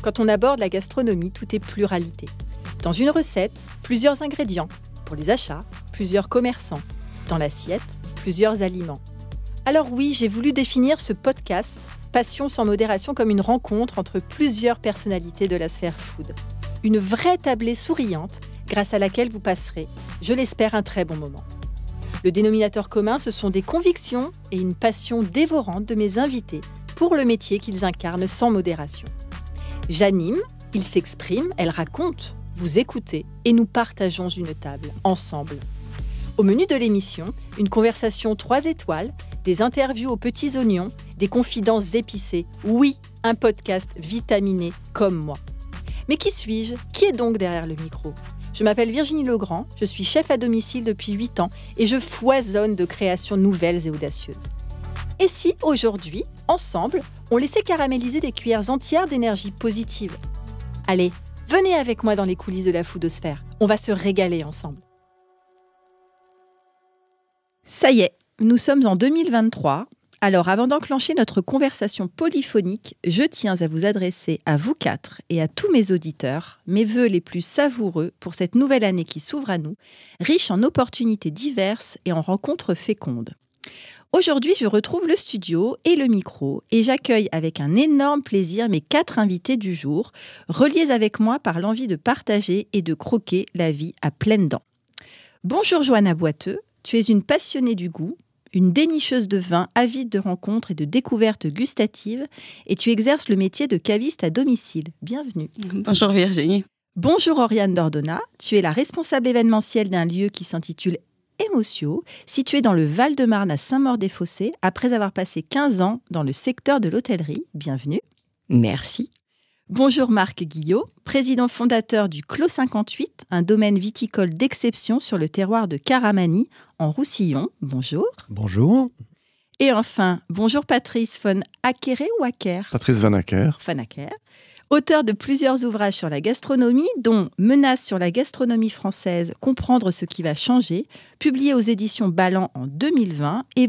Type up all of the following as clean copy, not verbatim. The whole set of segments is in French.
Quand on aborde la gastronomie, tout est pluralité. Dans une recette, plusieurs ingrédients. Pour les achats, plusieurs commerçants. Dans l'assiette, plusieurs aliments. Alors oui, j'ai voulu définir ce podcast Passion sans modération comme une rencontre entre plusieurs personnalités de la sphère food. Une vraie tablée souriante grâce à laquelle vous passerez, je l'espère, un très bon moment. Le dénominateur commun, ce sont des convictions et une passion dévorante de mes invités pour le métier qu'ils incarnent sans modération. J'anime, ils s'expriment, elles racontent, vous écoutez et nous partageons une table, ensemble. Au menu de l'émission, une conversation 3 étoiles, des interviews aux petits oignons, des confidences épicées. Oui, un podcast vitaminé comme moi. Mais qui suis-je ? Qui est donc derrière le micro ? Je m'appelle Virginie Legrand, je suis chef à domicile depuis 8 ans et je foisonne de créations nouvelles et audacieuses. Et si, aujourd'hui, ensemble, on laissait caraméliser des cuillères entières d'énergie positive ? Allez, venez avec moi dans les coulisses de la foodosphère. On va se régaler ensemble. Ça y est, nous sommes en 2023. Alors, avant d'enclencher notre conversation polyphonique, je tiens à vous adresser à vous 4 et à tous mes auditeurs mes vœux les plus savoureux pour cette nouvelle année qui s'ouvre à nous, riche en opportunités diverses et en rencontres fécondes. Aujourd'hui, je retrouve le studio et le micro et j'accueille avec un énorme plaisir mes 4 invités du jour, reliés avec moi par l'envie de partager et de croquer la vie à pleines dents. Bonjour Johanna Boiteux, tu es une passionnée du goût, une dénicheuse de vin avide de rencontres et de découvertes gustatives et tu exerces le métier de caviste à domicile. Bienvenue. Bonjour Virginie. Bonjour Oriane Dordona, tu es la responsable événementielle d'un lieu qui s'intitule Émotion, situé dans le Val-de-Marne à Saint-Maur-des-Fossés, après avoir passé 15 ans dans le secteur de l'hôtellerie. Bienvenue. Merci. Bonjour Marc Guillot, président fondateur du Clos 58, un domaine viticole d'exception sur le terroir de Caramani, en Roussillon. Bonjour. Bonjour. Et enfin, bonjour Patrice von Acker ou Acker ? Patrice Van Acker. Van Acker. Auteur de plusieurs ouvrages sur la gastronomie, dont Menaces sur la gastronomie française, comprendre ce qui va changer, publié aux éditions Ballant en 2020, et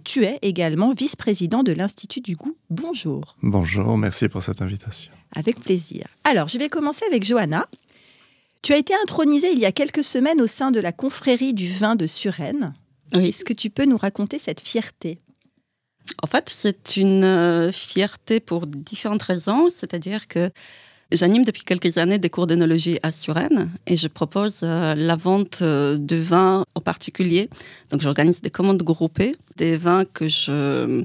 tu es également vice-président de l'Institut du goût. Bonjour. Bonjour, merci pour cette invitation. Avec plaisir. Alors, je vais commencer avec Johanna. Tu as été intronisée il y a quelques semaines au sein de la confrérie du vin de Suresnes. Oui. Est-ce que tu peux nous raconter cette fierté ? En fait, c'est une fierté pour différentes raisons, c'est-à-dire que j'anime depuis quelques années des cours d'œnologie à Suresnes et je propose la vente de vins aux particuliers. Donc, j'organise des commandes groupées, des vins que je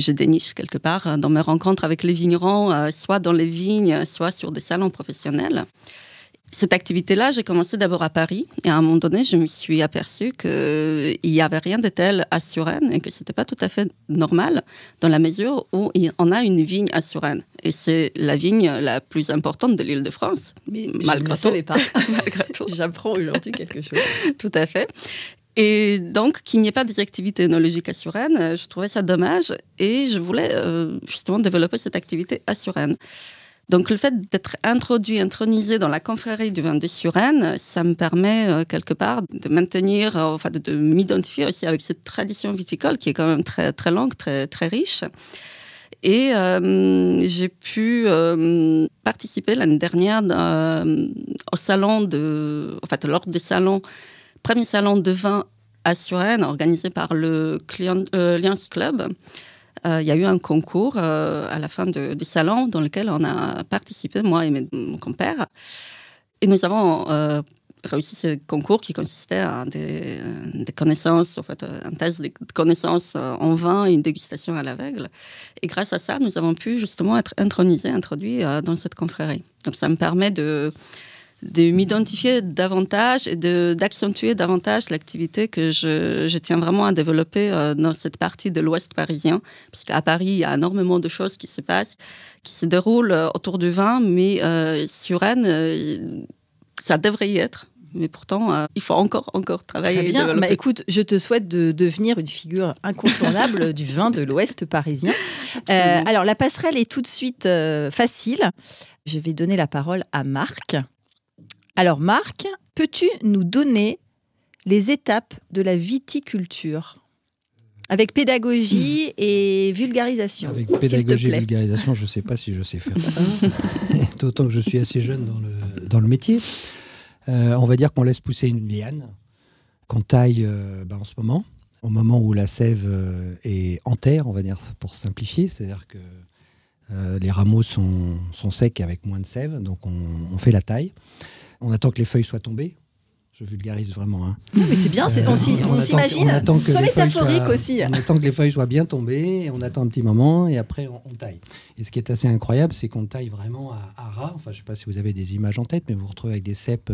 déniche quelque part dans mes rencontres avec les vignerons, soit dans les vignes, soit sur des salons professionnels. Cette activité-là, j'ai commencé d'abord à Paris et à un moment donné, je me suis aperçue qu'il n'y avait rien de tel à Suresnes et que ce n'était pas tout à fait normal dans la mesure où on a une vigne à Suresnes. Et c'est la vigne la plus importante de l'Île-de-France. Mais je ne savais pas. Malgré tout. J'apprends aujourd'hui quelque chose. Tout à fait. Et donc, qu'il n'y ait pas des activités œnologiques à Suresnes, je trouvais ça dommage et je voulais justement développer cette activité à Suresnes. Donc, le fait d'être intronisé dans la confrérie du vin de Suresnes, ça me permet quelque part de maintenir, de m'identifier aussi avec cette tradition viticole qui est quand même très, très longue, très, très riche. Et j'ai pu participer l'année dernière au salon lors du premier salon de vin à Suresnes organisé par le Lions Club. Il y a eu un concours à la fin du salon dans lequel on a participé, moi et mon compère. Et nous avons réussi ce concours qui consistait à des connaissances, un test de connaissances en vin et une dégustation à l'aveugle. Et grâce à ça, nous avons pu justement être introduits dans cette confrérie. Donc ça me permet de m'identifier davantage et d'accentuer davantage l'activité que je tiens vraiment à développer dans cette partie de l'Ouest parisien. Parce qu'à Paris, il y a énormément de choses qui se passent, qui se déroulent autour du vin, mais Suresnes, ça devrait y être. Mais pourtant, il faut encore travailler. Très bien. Écoute, je te souhaite de devenir une figure incontournable du vin de l'Ouest parisien. Alors, la passerelle est tout de suite facile. Je vais donner la parole à Marc. Alors Marc, peux-tu nous donner les étapes de la viticulture ? Avec pédagogie et vulgarisation. Avec s'il te pédagogie et plaît. vulgarisation, je ne sais pas si je sais faire ça. D'autant que je suis assez jeune dans le métier. On va dire qu'on laisse pousser une liane, qu'on taille en ce moment, au moment où la sève est en terre, on va dire, pour simplifier. C'est-à-dire que les rameaux sont secs avec moins de sève, donc on fait la taille. On attend que les feuilles soient tombées. Je vulgarise vraiment. Hein. Non, mais c'est bien, on s'imagine. Soit métaphorique aussi. On attend que les feuilles soient bien tombées, et on attend un petit moment et après on taille. Et ce qui est assez incroyable, c'est qu'on taille vraiment à ras. Enfin, je ne sais pas si vous avez des images en tête, mais vous vous retrouvez avec des cèpes,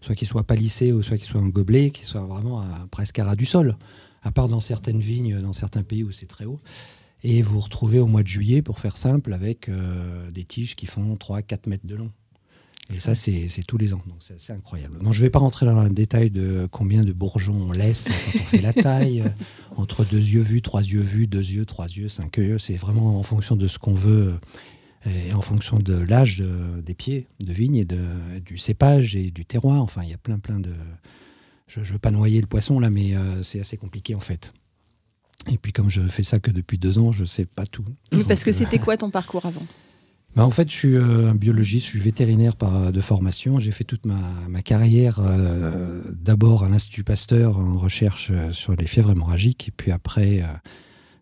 soit qui soient palissés ou soit qui soient en gobelet, qui soient vraiment presque à ras du sol. À part dans certaines vignes, dans certains pays où c'est très haut. Et vous vous retrouvez au mois de juillet, pour faire simple, avec des tiges qui font 3-4 mètres de long. Et ça, c'est tous les ans. Donc, c'est assez incroyable. Donc, je ne vais pas rentrer dans le détail de combien de bourgeons on laisse quand on fait la taille. Entre 2 yeux vus, 3 yeux vus, 2 yeux, 3 yeux, 5 yeux. C'est vraiment en fonction de ce qu'on veut et en fonction de l'âge des pieds de vigne et du cépage et du terroir. Enfin, il y a plein de... Je ne veux pas noyer le poisson, là, mais c'est assez compliqué, en fait. Et puis, comme je fais ça que depuis 2 ans, je ne sais pas tout. Oui, parce que c'était quoi ton parcours avant ? En fait, je suis un biologiste, je suis vétérinaire de formation. J'ai fait toute ma carrière d'abord à l'Institut Pasteur en recherche sur les fièvres hémorragiques et puis après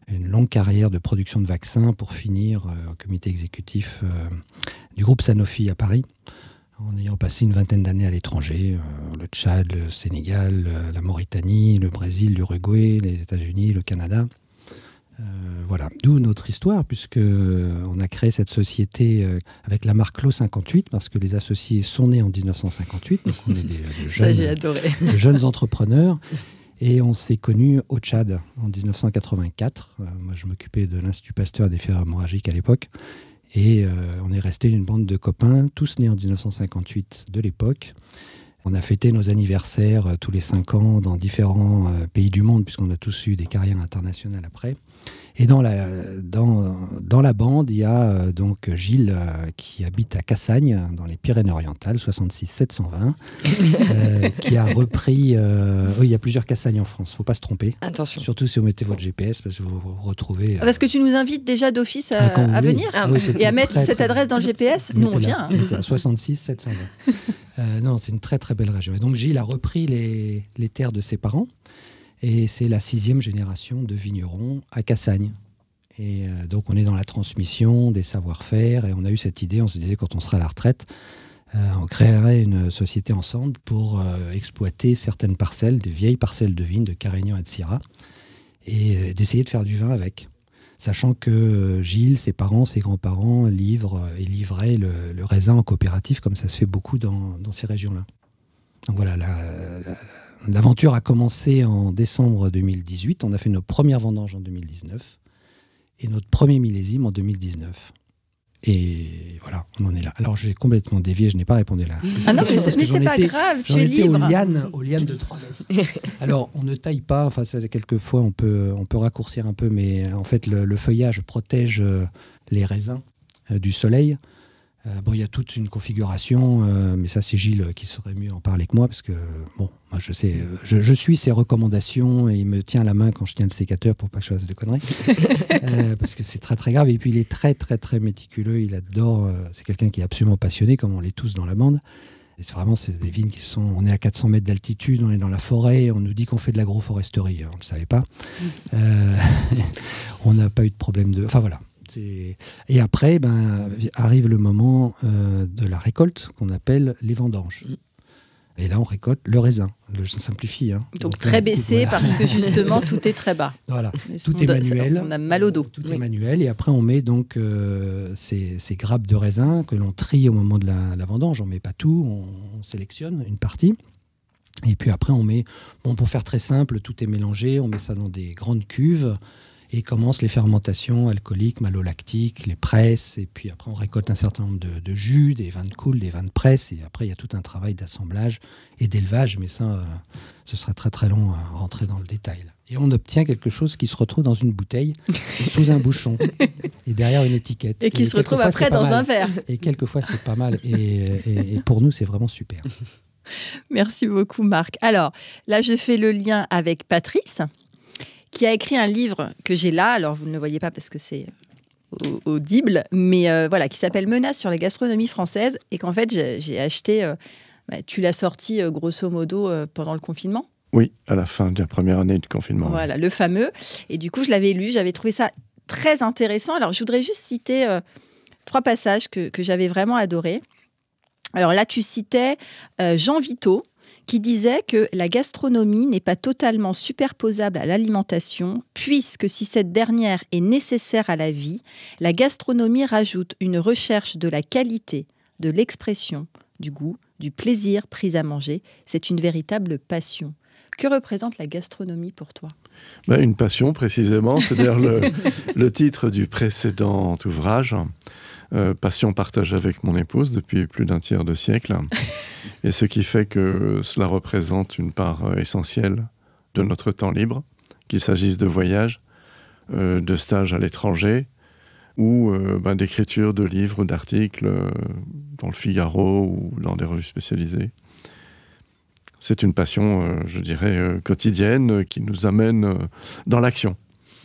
une longue carrière de production de vaccins pour finir au comité exécutif du groupe Sanofi à Paris en ayant passé une 20aine d'années à l'étranger, le Tchad, le Sénégal, la Mauritanie, le Brésil, l'Uruguay, les États-Unis, le Canada. Voilà, d'où notre histoire, puisqu'on a créé cette société avec la marque Clos 58, parce que les associés sont nés en 1958, donc on est de jeunes entrepreneurs, et on s'est connus au Tchad en 1984. Moi, je m'occupais de l'Institut Pasteur des fièvres hémorragiques à l'époque, et on est resté une bande de copains, tous nés en 1958 de l'époque. On a fêté nos anniversaires tous les 5 ans dans différents pays du monde, puisqu'on a tous eu des carrières internationales après. Et dans la bande, il y a donc Gilles qui habite à Cassagne, dans les Pyrénées-Orientales, 66 720, qui a repris... il y a plusieurs Cassagnes en France, il ne faut pas se tromper. Attention. Surtout si vous mettez votre GPS, parce que vous vous retrouvez... Parce que tu nous invites déjà d'office à venir et à mettre cette adresse dans le GPS. Nous, on vient. 66 720. Non, c'est une très très belle région. Et donc Gilles a repris les terres de ses parents. Et c'est la 6e génération de vignerons à Cassagne. Et donc on est dans la transmission des savoir-faire. Et on a eu cette idée, on se disait quand on sera à la retraite, on créerait une société ensemble pour exploiter certaines parcelles, des vieilles parcelles de vignes de Carignan et de Syrah, et d'essayer de faire du vin avec. Sachant que Gilles, ses parents, ses grands-parents livraient le raisin en coopérative, comme ça se fait beaucoup dans ces régions-là. Donc voilà, l'aventure a commencé en décembre 2018. On a fait nos premières vendanges en 2019 et notre premier millésime en 2019. Et voilà, on en est là. Alors j'ai complètement dévié, je n'ai pas répondu là. Ah non, mais c'est pas grave, tu es libre. Aux lianes de 3 mètres. Alors on ne taille pas, enfin quelquefois on peut raccourcir un peu, mais en fait le feuillage protège les raisins du soleil. Il y a toute une configuration, mais ça c'est Gilles qui saurait mieux en parler que moi, parce que moi je sais, je suis ses recommandations et il me tient la main quand je tiens le sécateur pour pas que je fasse de conneries, parce que c'est très très grave. Et puis il est très très très méticuleux, il adore, c'est quelqu'un qui est absolument passionné, comme on l'est tous dans la bande. Et c'est des vignes on est à 400 mètres d'altitude, on est dans la forêt, on nous dit qu'on fait de l'agroforesterie, on ne le savait pas. On n'a pas eu de problème enfin voilà. Et après, arrive le moment de la récolte qu'on appelle les vendanges. Et là, on récolte le raisin. Je simplifie. Donc très baissé parce que justement, tout est très bas. Voilà, tout est manuel. On a mal au dos. Tout est manuel. Et après, on met donc ces grappes de raisin que l'on trie au moment de la vendange. On ne met pas tout, on sélectionne une partie. Et puis après, on met, pour faire très simple, tout est mélangé. On met ça dans des grandes cuves. Et commencent les fermentations alcooliques, malolactiques, les presses. Et puis après, on récolte un certain nombre de jus, des vins de coule, des vins de presse. Et après, il y a tout un travail d'assemblage et d'élevage. Mais ça, ce serait très très long à rentrer dans le détail. Là. Et on obtient quelque chose qui se retrouve dans une bouteille, sous un bouchon, et derrière une étiquette. Et qui se retrouve après dans un verre. Et quelquefois, c'est pas mal. Et pour nous, c'est vraiment super. Merci beaucoup, Marc. Alors, là, je fais le lien avec Patrice, qui a écrit un livre que j'ai là. Alors, vous ne le voyez pas parce que c'est audible, mais voilà, qui s'appelle Menaces sur la gastronomie française et qu'en fait, j'ai acheté... tu l'as sorti grosso modo pendant le confinement. Oui, à la fin de la première année de confinement. Voilà, le fameux. Et du coup, je l'avais lu, j'avais trouvé ça très intéressant. Alors, je voudrais juste citer 3 passages que j'avais vraiment adorés. Alors là, tu citais Jean Vito, qui disait que la gastronomie n'est pas totalement superposable à l'alimentation, puisque si cette dernière est nécessaire à la vie, la gastronomie rajoute une recherche de la qualité, de l'expression, du goût, du plaisir pris à manger. C'est une véritable passion. Que représente la gastronomie pour toi ? Une passion, précisément. C'est d'ailleurs le titre du précédent ouvrage. Passion partagée avec mon épouse depuis plus d'un tiers de siècle. Et ce qui fait que cela représente une part essentielle de notre temps libre, qu'il s'agisse de voyages, de stages à l'étranger, ou d'écriture de livres, d'articles dans le Figaro ou dans des revues spécialisées. C'est une passion, je dirais, quotidienne qui nous amène dans l'action.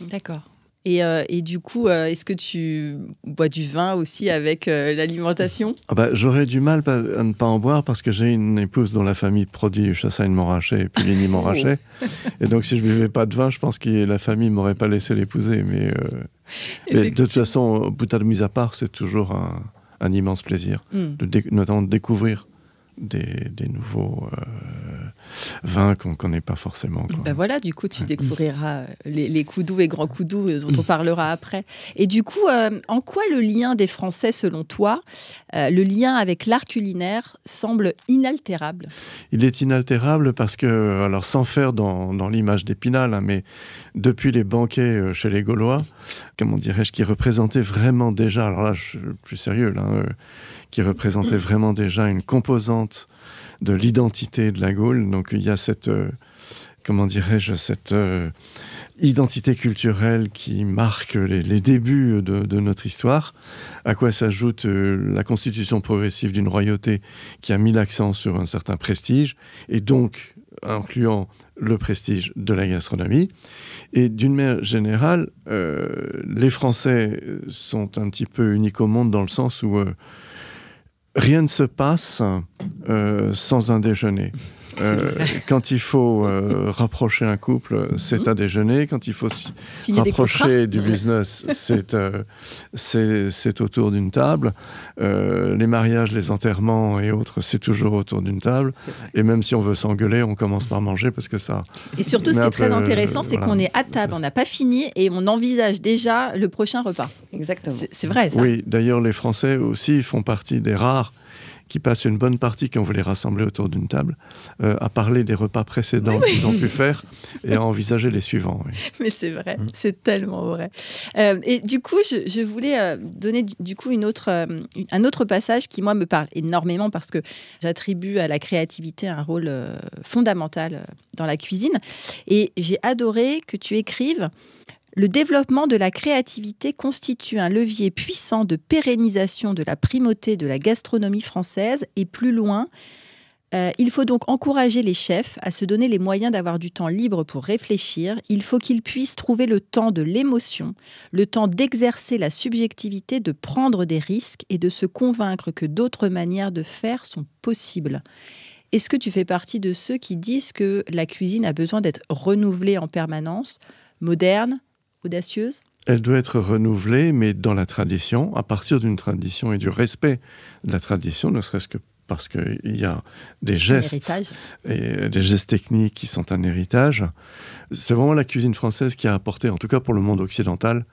D'accord. Et du coup, est-ce que tu bois du vin aussi avec l'alimentation ? J'aurais du mal à ne pas en boire parce que j'ai une épouse dont la famille produit Chassagne-Montrachet et Puligny-Montrachet. Et donc, si je ne buvais pas de vin, je pense que la famille ne m'aurait pas laissé l'épouser. Mais de toute façon, boutade mise à part, c'est toujours un immense plaisir, notamment de découvrir des nouveaux vins qu'on ne connaît pas forcément. Voilà, du coup, tu découvriras les coups doux et grands coups doux dont on parlera après. Et du coup, en quoi le lien des Français, selon toi, le lien avec l'art culinaire semble inaltérable ? Il est inaltérable parce que, alors sans faire dans l'image d'Épinal, mais depuis les banquets chez les Gaulois, comment dirais-je, qui représentaient vraiment déjà, alors là, je suis plus sérieux, qui représentait vraiment déjà une composante de l'identité de la Gaule. Donc il y a cette, cette identité culturelle qui marque les débuts de notre histoire, à quoi s'ajoute la constitution progressive d'une royauté qui a mis l'accent sur un certain prestige, et donc incluant le prestige de la gastronomie. Et d'une manière générale, les Français sont un petit peu uniques au monde dans le sens où rien ne se passe sans un déjeuner. Quand il faut rapprocher un couple, c'est un déjeuner. Quand il faut rapprocher du business, c'est autour d'une table. Les mariages, les enterrements et autres, c'est toujours autour d'une table. Et même si on veut s'engueuler, on commence par manger parce que ça... Et surtout, ce qui est très intéressant, c'est qu'on est à table, on n'a pas fini et on envisage déjà le prochain repas. Exactement. C'est vrai, ça. Oui, d'ailleurs, les Français aussi font partie des rares qui passent une bonne partie, quand vous les rassemblez autour d'une table, à parler des repas précédents qu'ils ont pu faire et à envisager les suivants. Oui. Mais c'est vrai, c'est tellement vrai. Et du coup, je voulais donner du coup un autre passage qui, moi, me parle énormément parce que j'attribue à la créativité un rôle fondamental dans la cuisine. Et j'ai adoré que tu écrives: le développement de la créativité constitue un levier puissant de pérennisation de la primauté de la gastronomie française. Et plus loin, il faut donc encourager les chefs à se donner les moyens d'avoir du temps libre pour réfléchir. Il faut qu'ils puissent trouver le temps de l'émotion, le temps d'exercer la subjectivité, de prendre des risques et de se convaincre que d'autres manières de faire sont possibles. Est-ce que tu fais partie de ceux qui disent que la cuisine a besoin d'être renouvelée en permanence, moderne, audacieuse ? Elle doit être renouvelée, mais dans la tradition, à partir d'une tradition et du respect de la tradition, ne serait-ce que parce qu'il y a des gestes et des gestes techniques qui sont un héritage. C'est vraiment la cuisine française qui a apporté, en tout cas pour le monde occidental,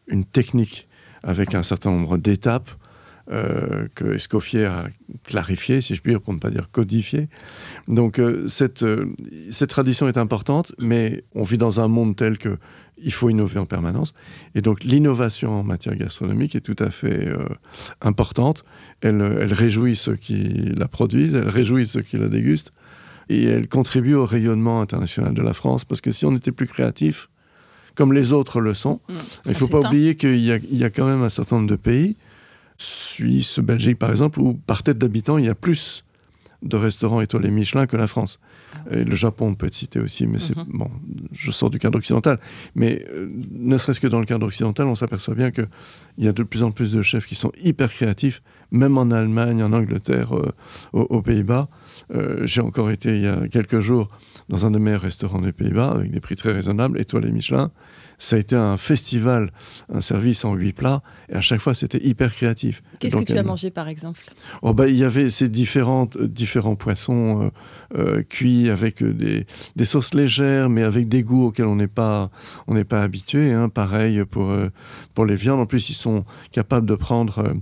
une technique avec un certain nombre d'étapes que Escoffier a clarifié, si je puis dire, pour ne pas dire codifié. Donc cette tradition est importante, mais on vit dans un monde tel que il faut innover en permanence. Et donc l'innovation en matière gastronomique est tout à fait importante. Elle réjouit ceux qui la produisent, elle réjouit ceux qui la dégustent, et elle contribue au rayonnement international de la France, parce que si on était plus créatif, comme les autres le sont, il ne faut pas oublier qu'il y a quand même un certain nombre de pays, Suisse, Belgique par exemple, où par tête d'habitant, il y a plus de restaurants étoilés Michelin que la France. Et le Japon peut être cité aussi, mais c'est bon, je sors du cadre occidental. Mais ne serait-ce que dans le cadre occidental, on s'aperçoit bien qu'il y a de plus en plus de chefs qui sont hyper créatifs, même en Allemagne, en Angleterre, aux Pays-Bas. J'ai encore été il y a quelques jours dans un des meilleurs restaurants des Pays-Bas, avec des prix très raisonnables, étoilés Michelin. Ça a été un festival, un service en 8 plats, et à chaque fois, c'était hyper créatif. Qu'est-ce que tu as mangé, par exemple ? Il y avait ces différents poissons cuits avec des sauces légères, mais avec des goûts auxquels on n'est pas habitué. Hein. Pareil pour les viandes. En plus, ils sont capables de prendre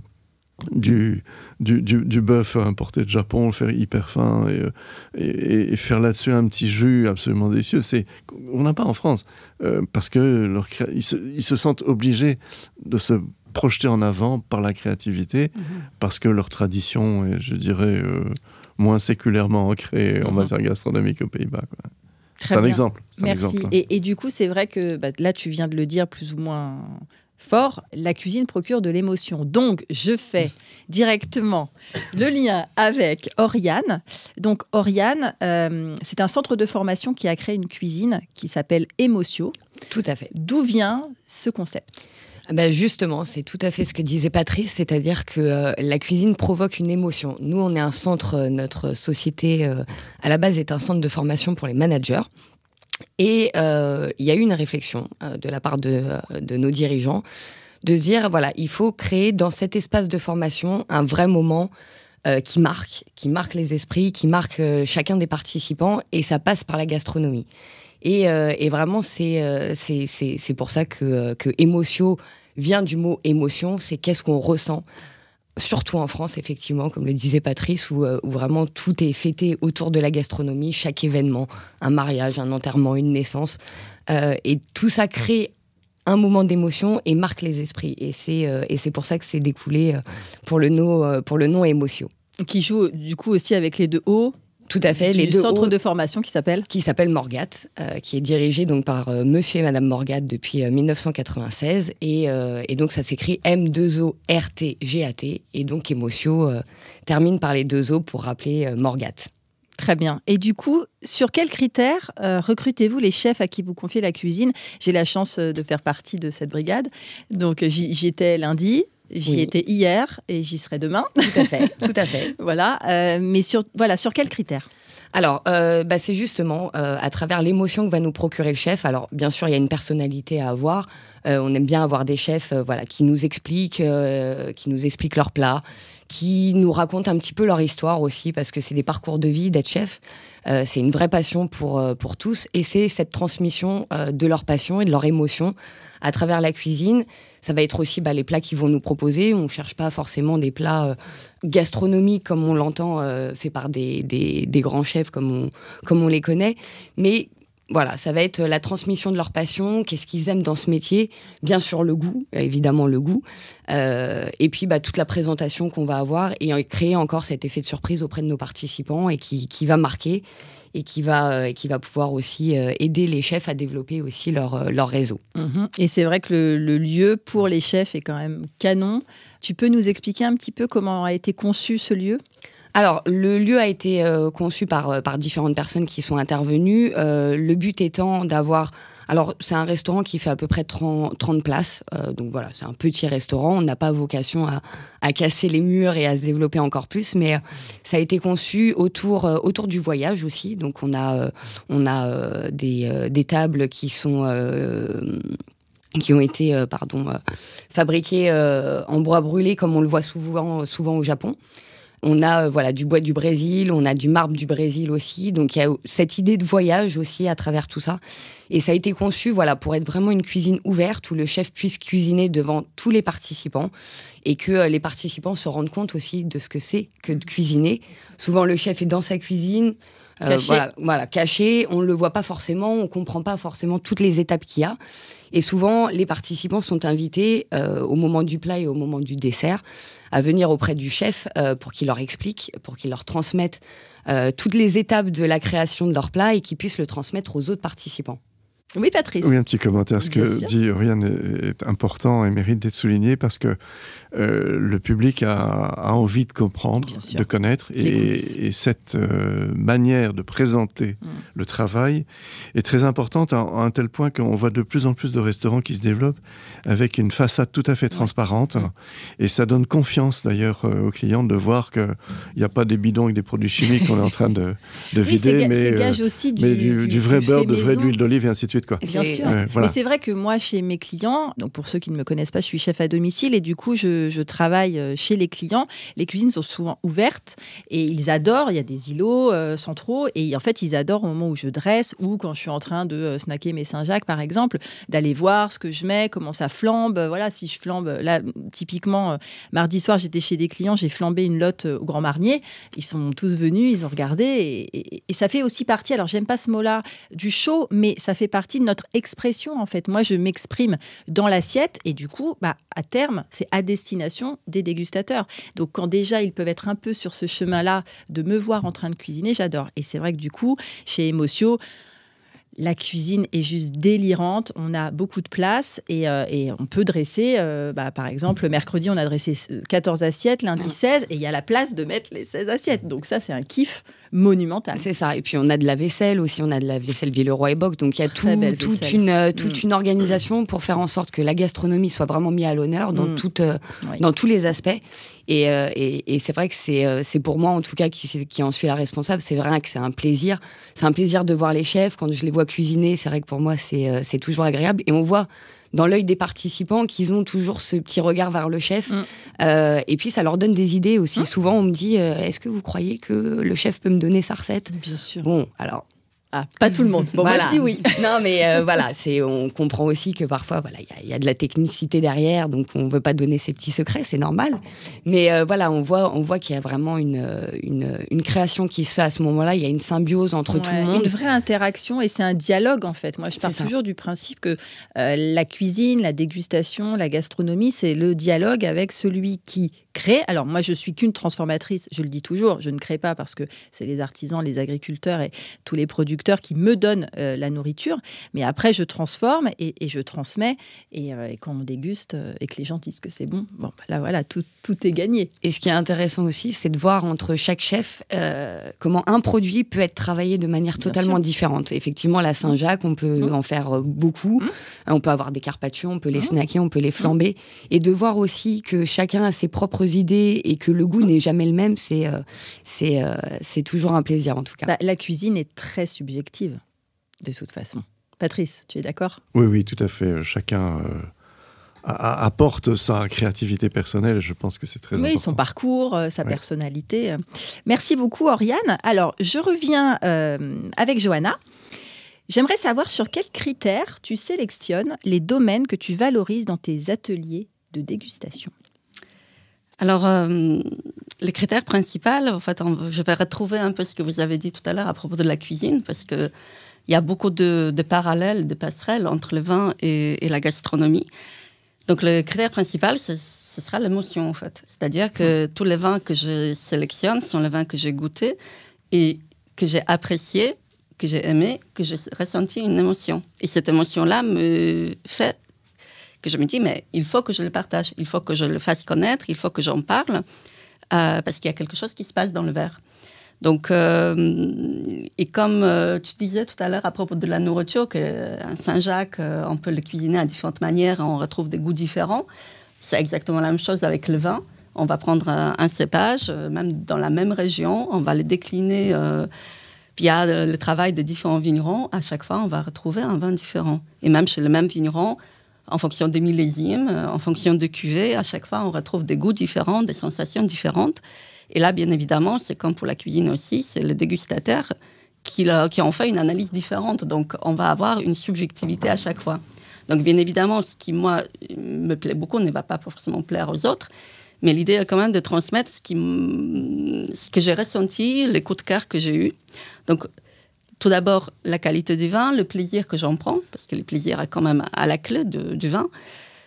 du bœuf importé de Japon, le faire hyper fin et faire là-dessus un petit jus absolument délicieux. On n'a pas en France parce que ils se sentent obligés de se projeter en avant par la créativité parce que leur tradition est, je dirais, moins séculairement ancrée en matière gastronomique aux Pays-Bas, quoi. C'est un exemple. Merci. Et du coup, c'est vrai que là, tu viens de le dire plus ou moins fort, la cuisine procure de l'émotion. Donc, je fais directement le lien avec Oriane. Donc, Oriane, c'est un centre de formation qui a créé une cuisine qui s'appelle Emotio. Tout à fait. D'où vient ce concept ? Justement, c'est tout à fait ce que disait Patrice, c'est-à-dire que la cuisine provoque une émotion. Nous, on est un centre, notre société, à la base, est un centre de formation pour les managers. Et il y a eu une réflexion de la part de nos dirigeants de se dire, voilà, il faut créer dans cet espace de formation un vrai moment qui marque les esprits, qui marque chacun des participants, et ça passe par la gastronomie. Et vraiment, c'est pour ça que Emotio vient du mot émotion, c'est qu'est-ce qu'on ressent. Surtout en France, effectivement, comme le disait Patrice, où vraiment tout est fêté autour de la gastronomie, chaque événement, un mariage, un enterrement, une naissance. Et tout ça crée un moment d'émotion et marque les esprits. Et c'est pour ça que c'est découlé pour le nom Emotio. Qui joue du coup aussi avec les deux O. Tout à fait. Les deux centres de formation qui s'appelle Morgat, qui est dirigé donc par Monsieur et Madame Morgat depuis 1996 et donc ça s'écrit M2ORTGAT et donc Emotio termine par les deux O pour rappeler Morgat. Très bien. Et du coup, sur quels critères recrutez-vous les chefs à qui vous confiez la cuisine ? J'ai la chance de faire partie de cette brigade, donc j'y étais lundi. J'y étais hier et j'y serai demain. Tout à fait. Voilà. Mais sur quels critères ? Alors, c'est justement à travers l'émotion que va nous procurer le chef. Alors, bien sûr, il y a une personnalité à avoir. On aime bien avoir des chefs qui nous expliquent leurs plats, qui nous racontent un petit peu leur histoire aussi, parce que c'est des parcours de vie d'être chef. C'est une vraie passion pour tous. Et c'est cette transmission de leur passion et de leur émotion à travers la cuisine. Ça va être aussi les plats qu'ils vont nous proposer. On ne cherche pas forcément des plats gastronomiques comme on l'entend, fait par des grands chefs comme on les connaît. Mais voilà, ça va être la transmission de leur passion, qu'est-ce qu'ils aiment dans ce métier. Bien sûr, le goût, évidemment le goût. Et puis toute la présentation qu'on va avoir et créer encore cet effet de surprise auprès de nos participants et qui va marquer et qui va pouvoir aussi aider les chefs à développer aussi leur réseau. Et c'est vrai que le lieu pour les chefs est quand même canon. Tu peux nous expliquer un petit peu comment a été conçu ce lieu ? Alors, le lieu a été conçu par différentes personnes qui sont intervenues. Le but étant d'avoir... Alors, c'est un restaurant qui fait à peu près 30 places. Donc voilà, c'est un petit restaurant. On n'a pas vocation à casser les murs et à se développer encore plus. Mais ça a été conçu autour du voyage aussi. Donc, on a des tables qui ont été fabriquées en bois brûlé, comme on le voit souvent au Japon. On a du bois du Brésil, on a du marbre du Brésil aussi. Donc, il y a cette idée de voyage aussi à travers tout ça. Et ça a été conçu pour être vraiment une cuisine ouverte où le chef puisse cuisiner devant tous les participants et que les participants se rendent compte aussi de ce que c'est que de cuisiner. Souvent, le chef est dans sa cuisine, caché. On ne le voit pas forcément, on ne comprend pas forcément toutes les étapes qu'il y a. Et souvent, les participants sont invités au moment du plat et au moment du dessert à venir auprès du chef pour qu'il leur explique, pour qu'il leur transmette toutes les étapes de la création de leur plat et qu'ils puissent le transmettre aux autres participants. Oui, Patrice. Oui, un petit commentaire. Ce Bien que sûr. dit Oriane est important et mérite d'être souligné parce que le public a envie de comprendre, Bien sûr. de connaître. Et cette manière de présenter le travail est très importante à un tel point qu'on voit de plus en plus de restaurants qui se développent avec une façade tout à fait transparente. Et ça donne confiance d'ailleurs aux clients de voir qu'il n'y a pas des bidons avec des produits chimiques qu'on est en train de vider, c'est gage aussi du vrai beurre, de vraie huile d'olive et ainsi de suite. Quoi. Bien sûr. Voilà. Mais c'est vrai que moi, chez mes clients, donc pour ceux qui ne me connaissent pas, je suis chef à domicile et du coup, je travaille chez les clients. Les cuisines sont souvent ouvertes et ils adorent. Il y a des îlots centraux et en fait, ils adorent au moment où je dresse ou quand je suis en train de snacker mes Saint-Jacques, par exemple, d'aller voir ce que je mets, comment ça flambe. Voilà, si je flambe, là, typiquement, mardi soir, j'étais chez des clients, j'ai flambé une lotte au Grand Marnier. Ils sont tous venus, ils ont regardé et ça fait aussi partie, alors j'aime pas ce mot-là, du show, mais ça fait partie de notre expression en fait. Moi, je m'exprime dans l'assiette et du coup, à terme, c'est à destination des dégustateurs. Donc, quand déjà ils peuvent être un peu sur ce chemin-là de me voir en train de cuisiner, j'adore. Et c'est vrai que du coup, chez Emotio, la cuisine est juste délirante. On a beaucoup de place et on peut dresser, par exemple, mercredi, on a dressé 14 assiettes, lundi 16, et il y a la place de mettre les 16 assiettes. Donc ça, c'est un kiff monumental. C'est ça. Et puis, on a de la vaisselle aussi. On a de la vaisselle Villeroy et Boch. Donc, il y a toute une organisation pour faire en sorte que la gastronomie soit vraiment mise à l'honneur dans tous les aspects. Et c'est vrai que c'est pour moi, en tout cas, qui en suis la responsable. C'est vrai que c'est un plaisir. C'est un plaisir de voir les chefs. Quand je les vois cuisiner, c'est vrai que pour moi, c'est toujours agréable. Et on voit dans l'œil des participants qu'ils ont toujours ce petit regard vers le chef. Et puis, ça leur donne des idées aussi. Souvent, on me dit, est-ce que vous croyez que le chef peut me donner sa recette ? Bien sûr. Bon, alors... Ah, pas tout le monde. Bon, voilà. moi, je dis oui. Non, mais voilà, on comprend aussi que parfois, voilà, il y a de la technicité derrière, donc on ne veut pas donner ses petits secrets, c'est normal. Mais voilà, on voit qu'il y a vraiment une création qui se fait à ce moment-là. Il y a une symbiose entre tout le monde. Une vraie interaction et c'est un dialogue, en fait. Moi, je pars toujours du principe que la cuisine, la dégustation, la gastronomie, c'est le dialogue avec celui qui crée. Alors, moi, je suis qu'une transformatrice, je le dis toujours. Je ne crée pas parce que c'est les artisans, les agriculteurs et tous les producteurs qui me donnent la nourriture, mais après je transforme et je transmets et quand on déguste et que les gens disent que c'est bon, là voilà, tout est gagné. Et ce qui est intéressant aussi, c'est de voir entre chaque chef comment un produit peut être travaillé de manière totalement différente. Effectivement, la Saint-Jacques, on peut en faire beaucoup, on peut avoir des carpaccio, on peut les snacker, on peut les flamber, et de voir aussi que chacun a ses propres idées et que le goût n'est jamais le même, c'est toujours un plaisir en tout cas. La cuisine est très subjective, de toute façon. Patrice, tu es d'accord ? Oui, tout à fait. Chacun apporte sa créativité personnelle. Je pense que c'est très important. Oui, son parcours, sa personnalité. Merci beaucoup, Oriane. Alors, je reviens avec Johanna. J'aimerais savoir sur quels critères tu sélectionnes les domaines que tu valorises dans tes ateliers de dégustation. Alors, les critères principaux, en fait, je vais retrouver un peu ce que vous avez dit tout à l'heure à propos de la cuisine, parce qu'il y a beaucoup de parallèles, de passerelles entre le vin et la gastronomie. Donc, le critère principal, ce sera l'émotion, en fait. C'est-à-dire que tous les vins que je sélectionne sont les vins que j'ai goûtés et que j'ai appréciés, que j'ai aimés, que j'ai ressenti une émotion. Et cette émotion-là me fait que je me dis, mais il faut que je le partage, il faut que je le fasse connaître, il faut que j'en parle, parce qu'il y a quelque chose qui se passe dans le verre. Donc, et comme tu disais tout à l'heure à propos de la nourriture, qu'un Saint-Jacques, on peut le cuisiner à différentes manières, on retrouve des goûts différents, c'est exactement la même chose avec le vin. On va prendre un cépage, même dans la même région, on va le décliner via le travail des différents vignerons. À chaque fois, on va retrouver un vin différent. Et même chez le même vigneron, en fonction des millésimes, en fonction de cuvées, à chaque fois, on retrouve des goûts différents, des sensations différentes. Et là, bien évidemment, c'est comme pour la cuisine aussi, c'est le dégustateur qui en fait une analyse différente. Donc, on va avoir une subjectivité à chaque fois. Donc, bien évidemment, ce qui, moi, me plaît beaucoup ne va pas forcément plaire aux autres. Mais l'idée est quand même de transmettre ce que j'ai ressenti, les coups de cœur que j'ai eus. Donc, tout d'abord, la qualité du vin, le plaisir que j'en prends, parce que le plaisir est quand même à la clé du vin.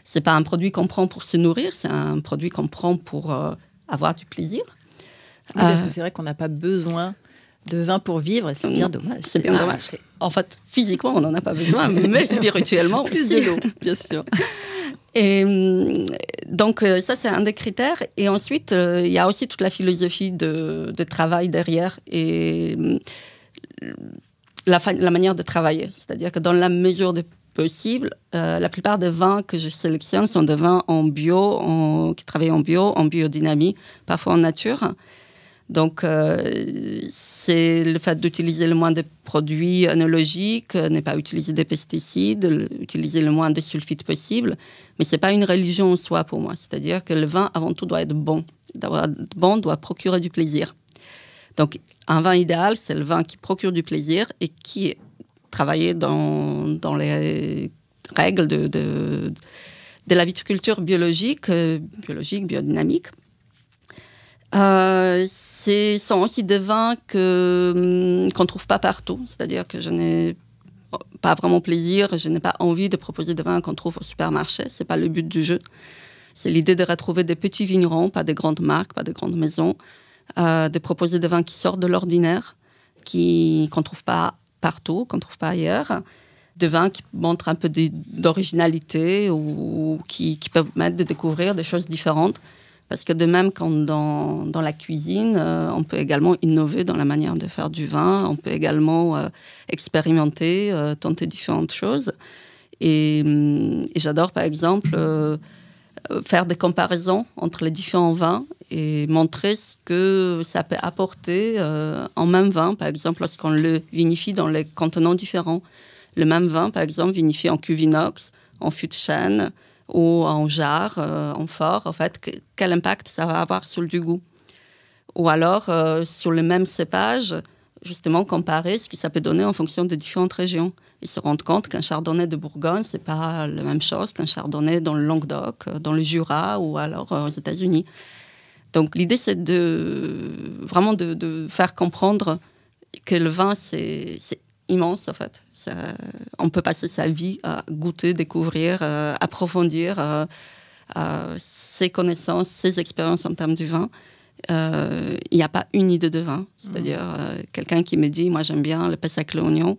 Ce n'est pas un produit qu'on prend pour se nourrir, c'est un produit qu'on prend pour avoir du plaisir. Oui, parce que c'est vrai qu'on n'a pas besoin de vin pour vivre, c'est bien dommage. C'est bien dommage. En fait, physiquement, on n'en a pas besoin, mais spirituellement, plus aussi. de l'eau, bien sûr. Et donc, ça, c'est un des critères. Et ensuite, il y a aussi toute la philosophie de travail derrière et la manière de travailler. C'est-à-dire que dans la mesure du possible, la plupart des vins que je sélectionne sont des vins en bio, qui travaillent en bio, en biodynamie, parfois en nature. Donc, c'est le fait d'utiliser le moins de produits œnologiques, ne pas utiliser des pesticides, utiliser le moins de sulfites possible. Mais ce n'est pas une religion en soi pour moi. C'est-à-dire que le vin, avant tout, doit être bon. Doit procurer du plaisir. Donc, un vin idéal, c'est le vin qui procure du plaisir et qui est travaillé dans les règles de la viticulture biologique, biodynamique. Ce sont aussi des vins qu'on ne trouve pas partout. C'est-à-dire que je n'ai pas vraiment plaisir, je n'ai pas envie de proposer des vins qu'on trouve au supermarché. Ce n'est pas le but du jeu. C'est l'idée de retrouver des petits vignerons, pas des grandes marques, pas des grandes maisons, de proposer des vins qui sortent de l'ordinaire, qu'on ne trouve pas partout, qu'on ne trouve pas ailleurs. Des vins qui montrent un peu d'originalité ou qui permettent de découvrir des choses différentes. Parce que de même, quand dans la cuisine, on peut également innover dans la manière de faire du vin, on peut également expérimenter, tenter différentes choses. Et j'adore, par exemple, faire des comparaisons entre les différents vins et montrer ce que ça peut apporter en même vin, par exemple, lorsqu'on le vinifie dans les contenants différents. Le même vin, par exemple, vinifié en cuve inox, en fût de chêne, ou en jarre, en fort, en fait, quel impact ça va avoir sur le goût. Ou alors, sur le même cépage, justement, comparer ce que ça peut donner en fonction des différentes régions. Et se rendre compte qu'un chardonnay de Bourgogne, c'est pas la même chose qu'un chardonnay dans le Languedoc, dans le Jura ou alors aux États-Unis. Donc, l'idée, c'est vraiment de faire comprendre que le vin, c'est immense, en fait. On peut passer sa vie à goûter, découvrir, approfondir ses connaissances, ses expériences en termes du vin. Il n'y a pas une idée de vin. C'est-à-dire, quelqu'un qui me dit, moi j'aime bien le pain sec, l'oignon.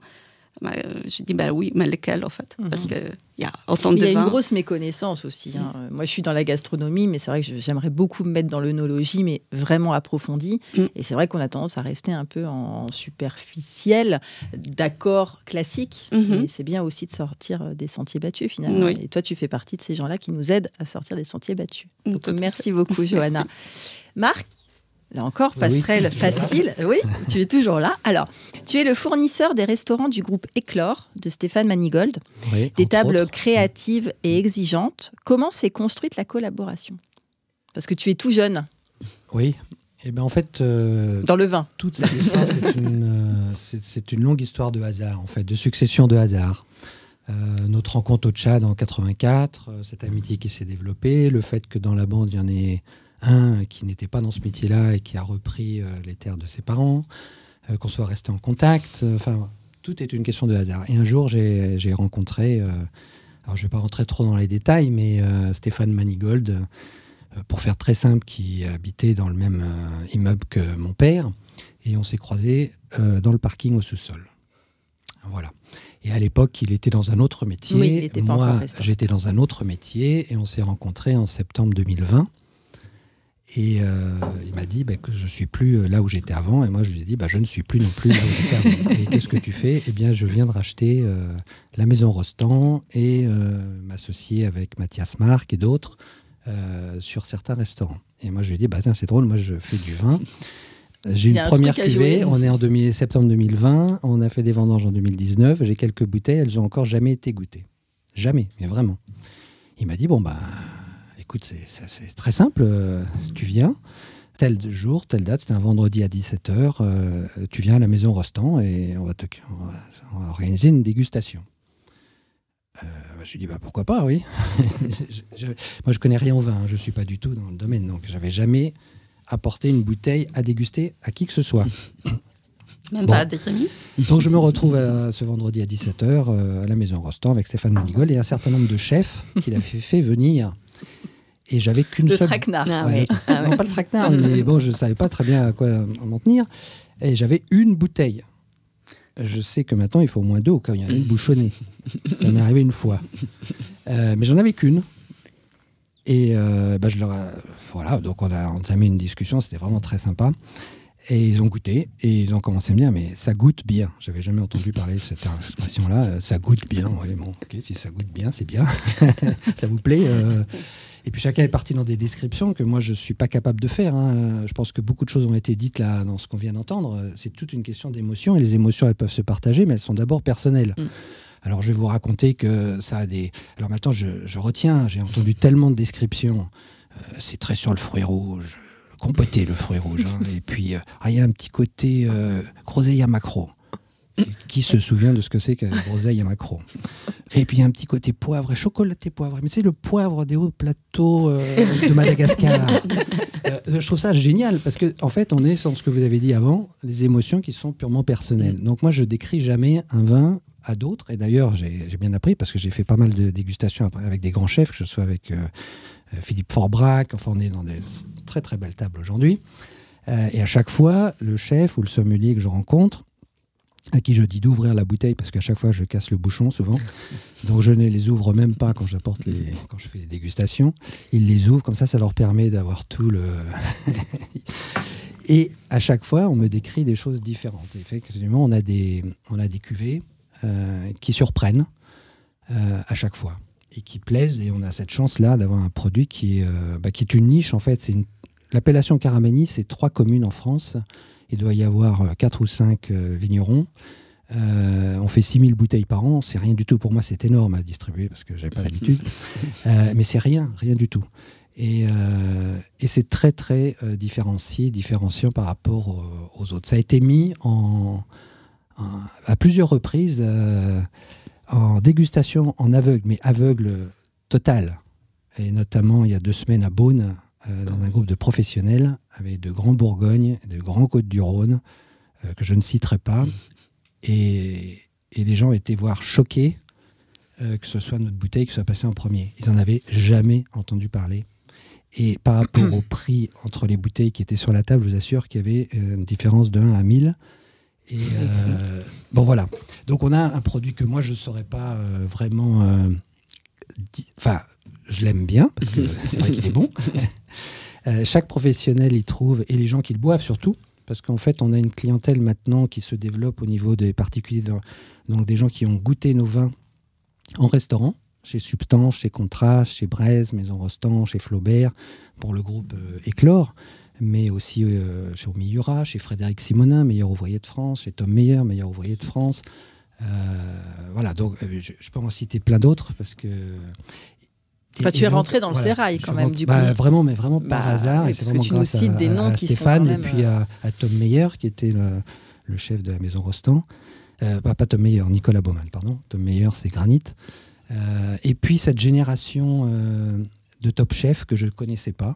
Je dis, oui, mais lequel, en fait? Parce qu'il y a autant de vins. Il y a une grosse méconnaissance aussi. Hein. Moi, je suis dans la gastronomie, mais c'est vrai que j'aimerais beaucoup me mettre dans l'œnologie, mais vraiment approfondie. Et c'est vrai qu'on a tendance à rester un peu en superficiel, d'accords classiques. Et c'est bien aussi de sortir des sentiers battus, finalement. Oui. Et toi, tu fais partie de ces gens-là qui nous aident à sortir des sentiers battus. Donc, merci beaucoup, Johanna. Marc, là encore, passerelle facile. Oui, tu es toujours là. Alors, tu es le fournisseur des restaurants du groupe Éclore de Stéphane Manigold. Oui, des tables créatives et exigeantes. Comment s'est construite la collaboration? Parce que tu es tout jeune. Oui. Et ben en fait, dans le vin. Toute cette histoire, c'est une longue histoire de hasard, en fait, de succession de hasards. Notre rencontre au Tchad en 84, cette amitié qui s'est développée, le fait que dans la bande, il y en ait un qui n'était pas dans ce métier-là et qui a repris les terres de ses parents, qu'on soit resté en contact. Enfin, tout est une question de hasard. Et un jour, j'ai rencontré, alors je ne vais pas rentrer trop dans les détails, mais Stéphane Manigold, pour faire très simple, qui habitait dans le même immeuble que mon père. Et on s'est croisés dans le parking au sous-sol. Voilà. Et à l'époque, il était dans un autre métier. Oui, il n'était pas encore restant. J'étais dans un autre métier et on s'est rencontrés en septembre 2020. Et il m'a dit que je ne suis plus là où j'étais avant. Et moi, je lui ai dit, je ne suis plus non plus là où j'étais avant. Et qu'est-ce que tu fais? Eh bien, je viens de racheter la Maison Rostand et m'associer avec Mathias Marc et d'autres sur certains restaurants. Et moi, je lui ai dit, tiens, c'est drôle, moi, je fais du vin. J'ai une première cuvée. On est en septembre 2020. On a fait des vendanges en 2019. J'ai quelques bouteilles. Elles n'ont encore jamais été goûtées. Jamais, mais vraiment. Il m'a dit, écoute, c'est très simple, tu viens, tel jour, telle date, c'était un vendredi à 17h, tu viens à la Maison Rostand et on va organiser une dégustation. Je lui ai dit, pourquoi pas, oui. Moi, je connais rien au vin, je ne suis pas du tout dans le domaine, donc je n'avais jamais apporté une bouteille à déguster à qui que ce soit. Même pas à des amis. Donc je me retrouve ce vendredi à 17h à la Maison Rostand avec Stéphane Manigold et un certain nombre de chefs qu'il a fait venir. Et j'avais qu'une Le seule... traquenard. Non, pas le traquenard, mais bon, je ne savais pas très bien à quoi m'en tenir. Et j'avais une bouteille. Je sais que maintenant, il faut au moins 2 au cas où il y en a une bouchonnée. Ça m'est arrivé une fois. Mais j'en avais qu'une. Et voilà, donc on a entamé une discussion, c'était vraiment très sympa. Et ils ont goûté, et ils ont commencé à me dire, mais ça goûte bien. J'avais jamais entendu parler de cette expression-là. Ça goûte bien. Ouais, bon, ok, si ça goûte bien, c'est bien. Ça vous plaît Et puis chacun est parti dans des descriptions que moi je ne suis pas capable de faire. Hein. Je pense que beaucoup de choses ont été dites là dans ce qu'on vient d'entendre. C'est toute une question d'émotion, et les émotions elles peuvent se partager, mais elles sont d'abord personnelles. Alors je vais vous raconter que ça a des... Alors maintenant je retiens, j'ai entendu tellement de descriptions. C'est très sur le fruit rouge, compoté le fruit rouge. Hein. Et puis il y a un petit côté groseille à maquereau. Qui se souvient de ce que c'est que groseille à maquereau? Et puis il y a un petit côté poivre et chocolaté poivre. Mais c'est le poivre des hauts plateaux de Madagascar. Je trouve ça génial parce qu'en fait, on est dans ce que vous avez dit avant, les émotions qui sont purement personnelles. Donc moi, je décris jamais un vin à d'autres. Et d'ailleurs, j'ai bien appris parce que j'ai fait pas mal de dégustations avec des grands chefs, que ce soit avec Philippe Forbrac. Enfin, on est dans des très très belles tables aujourd'hui. Et à chaque fois, le chef ou le sommelier que je rencontre, à qui je dis d'ouvrir la bouteille parce qu'à chaque fois je casse le bouchon souvent, donc je ne les ouvre même pas quand je fais les dégustations. Ils les ouvrent comme ça leur permet d'avoir tout le et à chaque fois on me décrit des choses différentes. Et effectivement on a des cuvées qui surprennent à chaque fois et qui plaisent, et on a cette chance là d'avoir un produit qui est une niche en fait. L'appellation Caramani, c'est 3 communes en France. Il doit y avoir 4 ou 5 vignerons. On fait 6000 bouteilles par an. C'est rien du tout pour moi. C'est énorme à distribuer parce que je n'avais pas l'habitude. Mais c'est rien du tout. Et c'est très, très différenciant par rapport aux autres. Ça a été mis à plusieurs reprises en dégustation en aveugle, mais aveugle total. Et notamment, il y a 2 semaines à Beaune, dans un groupe de professionnels avec de grands Bourgognes, de grands Côtes-du-Rhône, que je ne citerai pas. Et les gens étaient voire choqués que ce soit notre bouteille qui soit passée en premier. Ils n'en avaient jamais entendu parler. Et par rapport au prix entre les bouteilles qui étaient sur la table, je vous assure qu'il y avait une différence de 1 à 1000. Et bon, voilà. Donc on a un produit que moi je ne saurais pas vraiment... Enfin, je l'aime bien, parce que c'est vrai qu'il est bon. Chaque professionnel y trouve, et les gens qui le boivent surtout, parce qu'en fait, on a une clientèle maintenant qui se développe au niveau des particuliers, donc des gens qui ont goûté nos vins en restaurant, chez Substance, chez Contraste, chez Braise, Maison Rostand, chez Flaubert, pour le groupe Éclore, mais aussi chez Omiyura, chez Frédéric Simonin, meilleur ouvrier de France, chez Tom Meyer, meilleur ouvrier de France. Voilà, donc je peux en citer plein d'autres, parce que... Enfin, tu es rentré dans le sérail quand même, du coup. Vraiment, mais vraiment par hasard. Et c'est vraiment tu nous cites des noms qui Stéphane, sont quand même... et puis à Tom Meyer, qui était le chef de la Maison Rostand. Pas Tom Meyer, Nicolas Baumann, pardon. Tom Meyer, c'est Granit. Et puis cette génération de top chefs que je ne connaissais pas,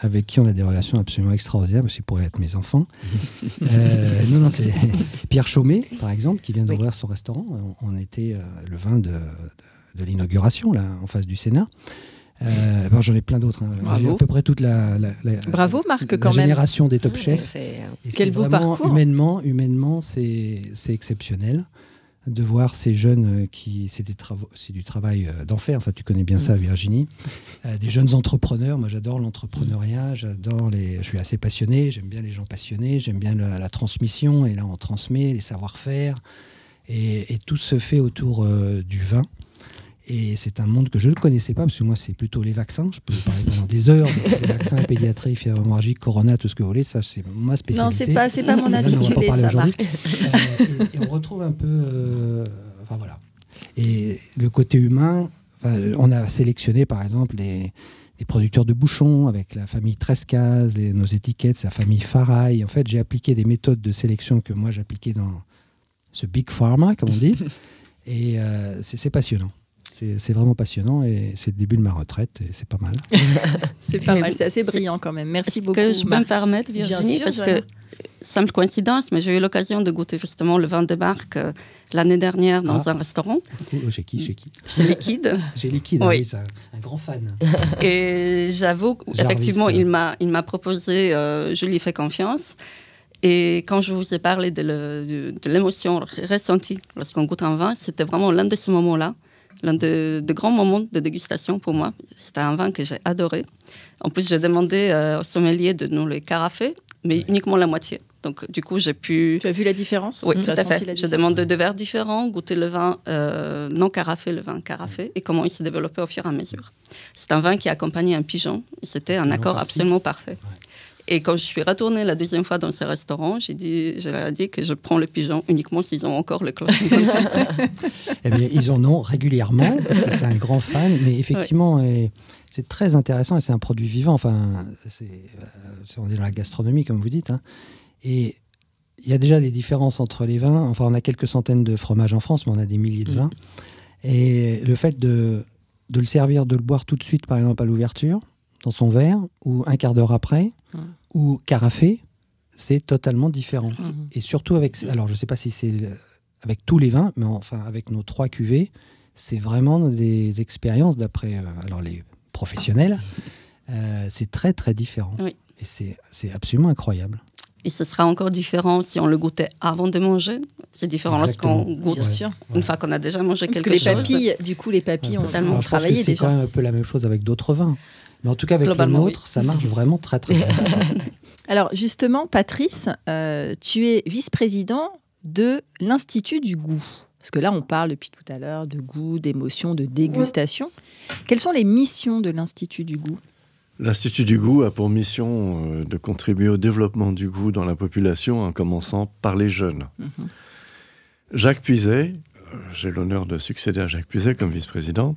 avec qui on a des relations absolument extraordinaires, parce qu'ils pourraient être mes enfants. Non, c'est Pierre Chaumet, par exemple, qui vient d'ouvrir son restaurant. On était le vin de l'inauguration, là, en face du Sénat. Bon, j'en ai plein d'autres. Hein. J'ai à peu près toute la Bravo, Marc, quand même. Génération des top chefs. Quel beau parcours. Humainement, c'est exceptionnel de voir ces jeunes qui... C'est du travail d'enfer. Enfin, tu connais bien ça, Virginie. Des jeunes entrepreneurs. Moi, j'adore l'entrepreneuriat. Je suis assez passionné. J'aime bien les gens passionnés. J'aime bien la transmission. Et là, on transmet les savoir-faire. Et tout se fait autour du vin. Et c'est un monde que je ne connaissais pas, parce que moi, c'est plutôt les vaccins. Je peux vous parler pendant des heures. Les vaccins, pédiatrie, fièvre hémorragique, corona, tout ce que vous voulez. Ça, c'est ma spécialité. Non, c'est pas mon intitulé, ça, Marc. Et on retrouve un peu... enfin, voilà. Et le côté humain, on a sélectionné, par exemple, les producteurs de bouchons avec la famille Trescaz, nos étiquettes, sa famille Faraille. En fait, j'ai appliqué des méthodes de sélection que moi, j'appliquais dans ce Big Pharma, comme on dit. Et c'est passionnant. C'est vraiment passionnant, et c'est le début de ma retraite, et c'est pas mal. C'est pas mal, c'est assez brillant quand même. Merci beaucoup. Est-ce que je peux me permettre, Virginie, parce que simple coïncidence, mais j'ai eu l'occasion de goûter justement le vin de marque l'année dernière dans un restaurant. Chez qui Chez Liquide. Chez Liquide, oui, c'est un grand fan. Et j'avoue, effectivement, il m'a proposé, je lui ai fait confiance. Et quand je vous ai parlé de l'émotion ressentie lorsqu'on goûte un vin, c'était vraiment l'un de ces moments-là, l'un de grands moments de dégustation pour moi. C'était un vin que j'ai adoré. En plus, j'ai demandé au sommelier de nous le carafer, mais uniquement la moitié. Donc, du coup, j'ai pu... Tu as vu la différence? Oui, tout à fait. J'ai demandé 2 verres différents, goûter le vin non carafé, le vin carafé, et comment il s'est développé au fur et à mesure. C'est un vin qui accompagnait un pigeon, et c'était un accord absolument parfait. Ouais. Et quand je suis retournée la deuxième fois dans ce restaurant, je leur ai dit que je prends le pigeon uniquement s'ils ont encore le cloche. Eh bien, ils en ont régulièrement, parce que c'est un grand fan, mais effectivement, c'est très intéressant et c'est un produit vivant. Enfin, on est dans la gastronomie, comme vous dites, hein. Et il y a déjà des différences entre les vins. Enfin, on a quelques centaines de fromages en France, mais on a des milliers de vins. Et le fait de le servir, de le boire tout de suite, par exemple, à l'ouverture, dans son verre, ou un quart d'heure après, ou carafé, c'est totalement différent. Et surtout avec... Alors, je ne sais pas si c'est avec tous les vins, mais enfin, avec nos 3 cuvées, c'est vraiment des expériences d'après les professionnels. C'est très, très différent. Oui. Et c'est absolument incroyable. Et ce sera encore différent si on le goûtait avant de manger. C'est différent lorsqu'on goûte une fois qu'on a déjà mangé quelque chose. Les papilles ont totalement travaillé déjà. C'est quand même un peu la même chose avec d'autres vins. Mais en tout cas, avec le nôtre, ça marche vraiment très, très bien. Alors, justement, Patrice, tu es vice-président de l'Institut du goût. Parce que là, on parle depuis tout à l'heure de goût, d'émotion, de dégustation. Quelles sont les missions de l'Institut du goût ? L'Institut du goût a pour mission de contribuer au développement du goût dans la population, en commençant par les jeunes. Jacques Puiset, j'ai l'honneur de succéder à Jacques Puiset comme vice-président,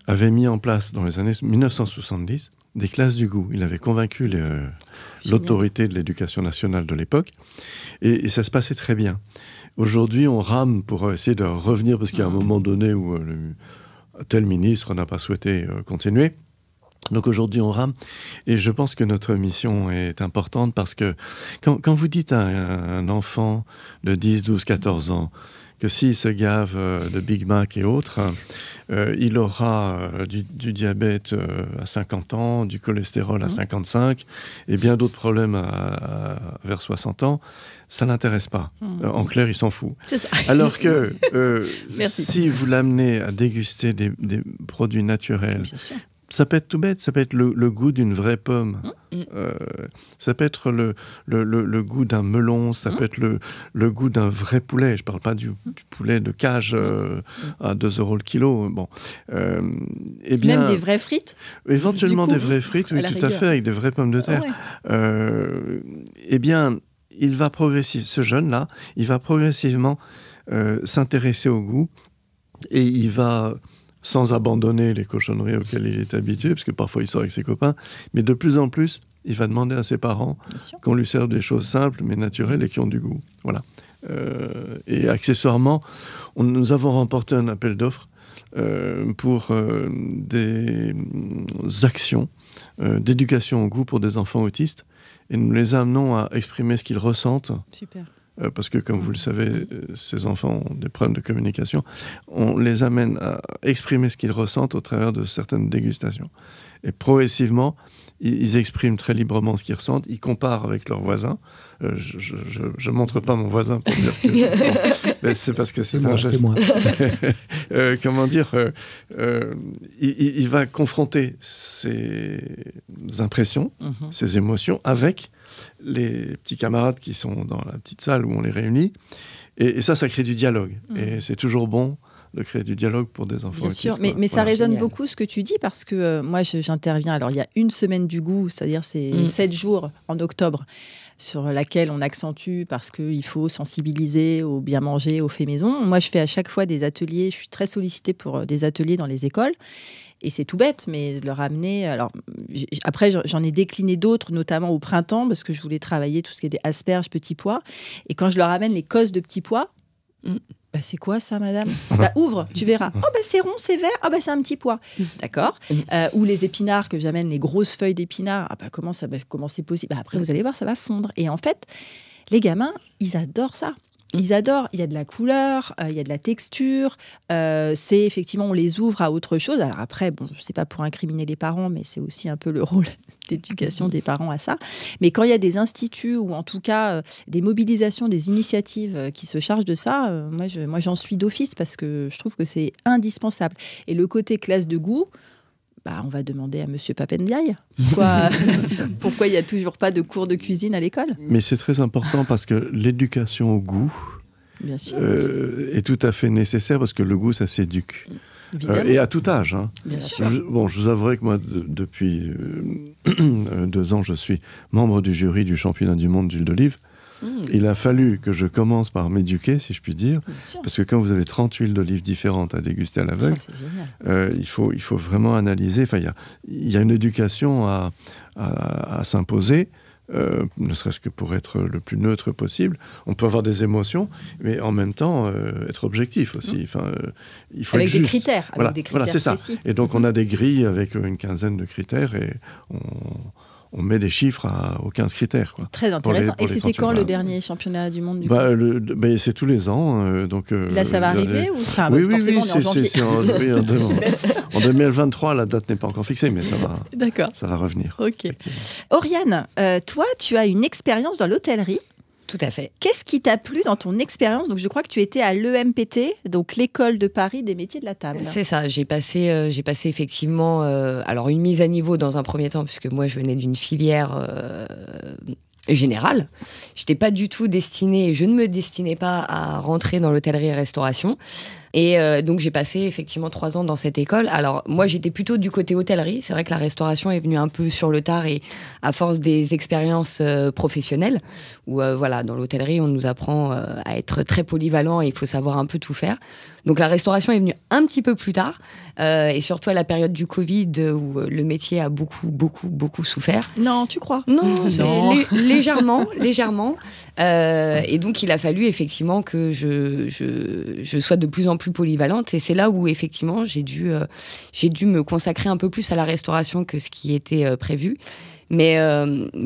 avait mis en place dans les années 1970 des classes du goût. Il avait convaincu l'autorité de l'éducation nationale de l'époque et ça se passait très bien. Aujourd'hui, on rame pour essayer de revenir parce qu'il y a un moment donné où tel ministre n'a pas souhaité continuer. Donc aujourd'hui, on rame. Et je pense que notre mission est importante parce que quand vous dites à un enfant de 10, 12, 14 ans que s'il se gave de Big Mac et autres, il aura du diabète à 50 ans, du cholestérol à 55 et bien d'autres problèmes vers 60 ans, ça ne l'intéresse pas. En clair, il s'en fout. C'est ça. Alors que si vous l'amenez à déguster des produits naturels, ça peut être tout bête, ça peut être le goût d'une vraie pomme, ça peut être le goût d'un melon, ça peut être le goût d'un vrai poulet. Je ne parle pas du poulet de cage à 2 € le kilo. Bon. Eh bien, même des vraies frites. Éventuellement des vraies frites, oui, tout à fait, avec de vraies pommes de terre. Eh bien, ce jeune-là, il va progressivement s'intéresser au goût et il va... sans abandonner les cochonneries auxquelles il est habitué, parce que parfois il sort avec ses copains, mais de plus en plus, il va demander à ses parents qu'on lui serve des choses simples, mais naturelles et qui ont du goût. Voilà. Et accessoirement, nous avons remporté un appel d'offres pour des actions d'éducation au goût pour des enfants autistes, et nous les amenons à exprimer ce qu'ils ressentent. Super. Parce que, comme vous le savez, ces enfants ont des problèmes de communication. On les amène à exprimer ce qu'ils ressentent au travers de certaines dégustations. Et progressivement, ils expriment très librement ce qu'ils ressentent. Ils comparent avec leurs voisins. Je ne montre pas mon voisin pour dire que mais c'est parce que c'est un geste. C'est moi. Comment dire il va confronter ses impressions, ses émotions avec les petits camarades qui sont dans la petite salle où on les réunit. Et ça crée du dialogue. Et c'est toujours bon de créer du dialogue pour des enfants. Bien sûr, mais ça résonne beaucoup ce que tu dis parce que moi j'interviens. Alors il y a une semaine du goût, c'est-à-dire c'est 7 jours en octobre sur laquelle on accentue parce qu'il faut sensibiliser au bien manger, au fait maison. Moi je fais à chaque fois des ateliers, je suis très sollicitée pour des ateliers dans les écoles. Et c'est tout bête, mais de leur amener... Alors, après, j'en ai décliné d'autres, notamment au printemps, parce que je voulais travailler tout ce qui est des asperges, petits pois. Et quand je leur amène les cosses de petits pois, bah, c'est quoi ça, madame ? Bah, ouvre, tu verras. Oh, bah, c'est rond, c'est vert. Ah, bah, c'est un petit pois. D'accord. Ou les épinards, que j'amène les grosses feuilles d'épinards. Ah, bah, comment c'est possible ? Bah, après, vous allez voir, ça va fondre. Et en fait, Les gamins, ils adorent ça. Ils adorent, il y a de la couleur, il y a de la texture, c'est effectivement, on les ouvre à autre chose. Alors après, bon, je ne sais pas pour incriminer les parents, mais c'est aussi un peu le rôle d'éducation des parents à ça. Mais quand il y a des instituts ou en tout cas des mobilisations, des initiatives qui se chargent de ça, moi j'en suis d'office parce que je trouve que c'est indispensable. Et le côté classe de goût, on va demander à Monsieur Papendiaï pourquoi il n'y a toujours pas de cours de cuisine à l'école. Mais c'est très important parce que l'éducation au goût Bien sûr, est tout à fait nécessaire parce que le goût, ça s'éduque. Et à tout âge. Hein. Bien sûr. Je vous avouerai que moi, depuis 2 ans, je suis membre du jury du championnat du monde d'huile d'olive. Il a fallu que je commence par m'éduquer, si je puis dire, parce que quand vous avez 30 huiles d'olive différentes à déguster à l'aveugle, il faut vraiment analyser. Enfin, il y a une éducation à s'imposer, ne serait-ce que pour être le plus neutre possible. On peut avoir des émotions, mais en même temps être objectif aussi. Enfin, il faut avec être des juste. critères, Voilà, c'est ça. précis. Et donc on a des grilles avec une quinzaine de critères et on met des chiffres aux 15 critères. Quoi, très intéressant. Et c'était quand le dernier championnat du monde c'est tous les ans. Donc, là, ça va arriver ou oui, forcément, on est en janvier. En 2023, la date n'est pas encore fixée, mais D'accord. Ça va revenir. Ok. Oriane, toi, tu as une expérience dans l'hôtellerie. Tout à fait. Qu'est-ce qui t'a plu dans ton expérience? Donc, je crois que tu étais à l'EMPT, donc l'école de Paris des métiers de la table. C'est ça. J'ai passé effectivement alors une mise à niveau dans un premier temps, puisque moi je venais d'une filière générale. Je n'étais pas du tout destinée, et je ne me destinais pas à rentrer dans l'hôtellerie et restauration. Et donc j'ai passé effectivement 3 ans dans cette école. Alors moi j'étais plutôt du côté hôtellerie. C'est vrai que la restauration est venue un peu sur le tard et à force des expériences professionnelles où voilà, dans l'hôtellerie on nous apprend à être très polyvalent et il faut savoir un peu tout faire. Donc la restauration est venue un petit peu plus tard et surtout à la période du Covid où le métier a beaucoup souffert. Non, tu crois? Non, légèrement. Et donc il a fallu effectivement que je sois de plus en plus polyvalente et c'est là où effectivement j'ai dû me consacrer un peu plus à la restauration que ce qui était prévu. Mais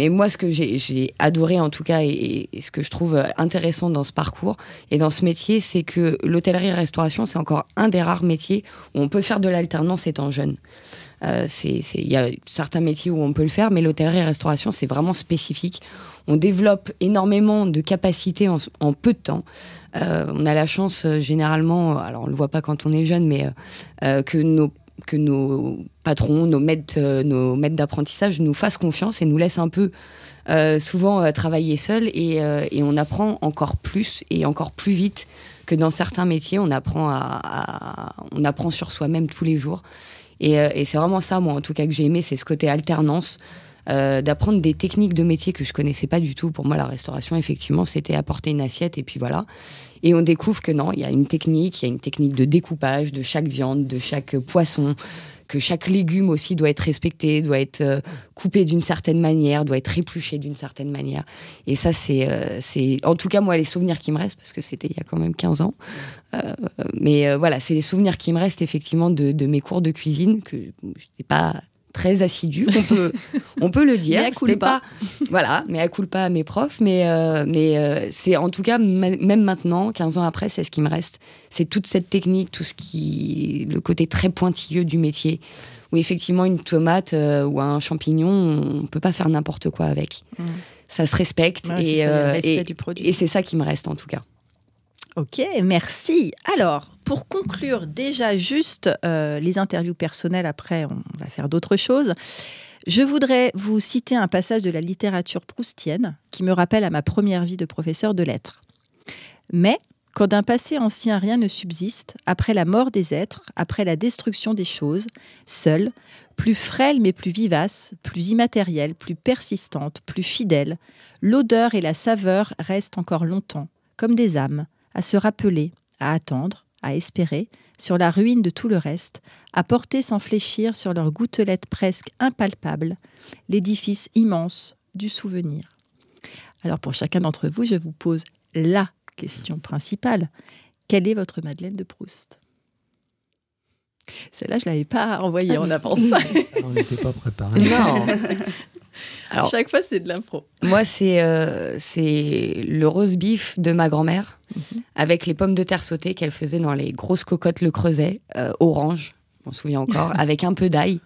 moi, ce que j'ai adoré en tout cas et ce que je trouve intéressant dans ce parcours et dans ce métier, c'est que l'hôtellerie et la restauration, c'est encore un des rares métiers où on peut faire de l'alternance étant jeune. Il y a certains métiers où on peut le faire, mais l'hôtellerie et la restauration, c'est vraiment spécifique. On développe énormément de capacités en peu de temps. On a la chance, généralement, alors on ne le voit pas quand on est jeune, mais que nos patrons, nos maîtres d'apprentissage nous fassent confiance et nous laissent un peu souvent travailler seuls et on apprend encore plus et encore plus vite que dans certains métiers. On apprend sur soi-même tous les jours et c'est vraiment ça, moi en tout cas, que j'ai aimé, c'est ce côté alternance, d'apprendre des techniques de métier que je connaissais pas du tout. Pour moi, la restauration, effectivement, c'était apporter une assiette et puis voilà. Et on découvre que non, il y a une technique de découpage de chaque viande, de chaque poisson, que chaque légume aussi doit être respecté, doit être coupé d'une certaine manière, doit être épluché d'une certaine manière. Et ça, c'est en tout cas, moi, les souvenirs qui me restent, parce que c'était il y a quand même 15 ans. Mais voilà, c'est les souvenirs qui me restent, effectivement, de mes cours de cuisine, que je n'étais pas très assidue, on peut le dire. Mais à culpa. Voilà, mais à culpa à mes profs. Mais c'est en tout cas, même maintenant, 15 ans après, c'est ce qui me reste. C'est toute cette technique, le côté très pointilleux du métier, où effectivement, une tomate ou un champignon, on ne peut pas faire n'importe quoi avec. Ça se respecte. Ouais, c'est ça, le respect du produit. Et c'est ça qui me reste, en tout cas. Ok, merci. Alors, pour conclure déjà juste les interviews personnelles, après on va faire d'autres choses, je voudrais vous citer un passage de la littérature proustienne qui me rappelle à ma première vie de professeur de lettres. Mais, quand d'un passé ancien rien ne subsiste, après la mort des êtres, après la destruction des choses, seule, plus frêle mais plus vivace, plus immatérielle, plus persistante, plus fidèle, l'odeur et la saveur restent encore longtemps, comme des âmes, à se rappeler, à attendre, à espérer, sur la ruine de tout le reste, à porter sans fléchir sur leurs gouttelettes presque impalpables, l'édifice immense du souvenir. Alors pour chacun d'entre vous, je vous pose la question principale. Quelle est votre Madeleine de Proust? Celle-là, je ne l'avais pas envoyée en avance. On n'était pas préparés. Non. Alors, chaque fois, c'est de l'impro. Moi, c'est le roast beef de ma grand-mère avec les pommes de terre sautées qu'elle faisait dans les grosses cocottes Le Creuset, orange, je m'en souviens encore, avec un peu d'ail.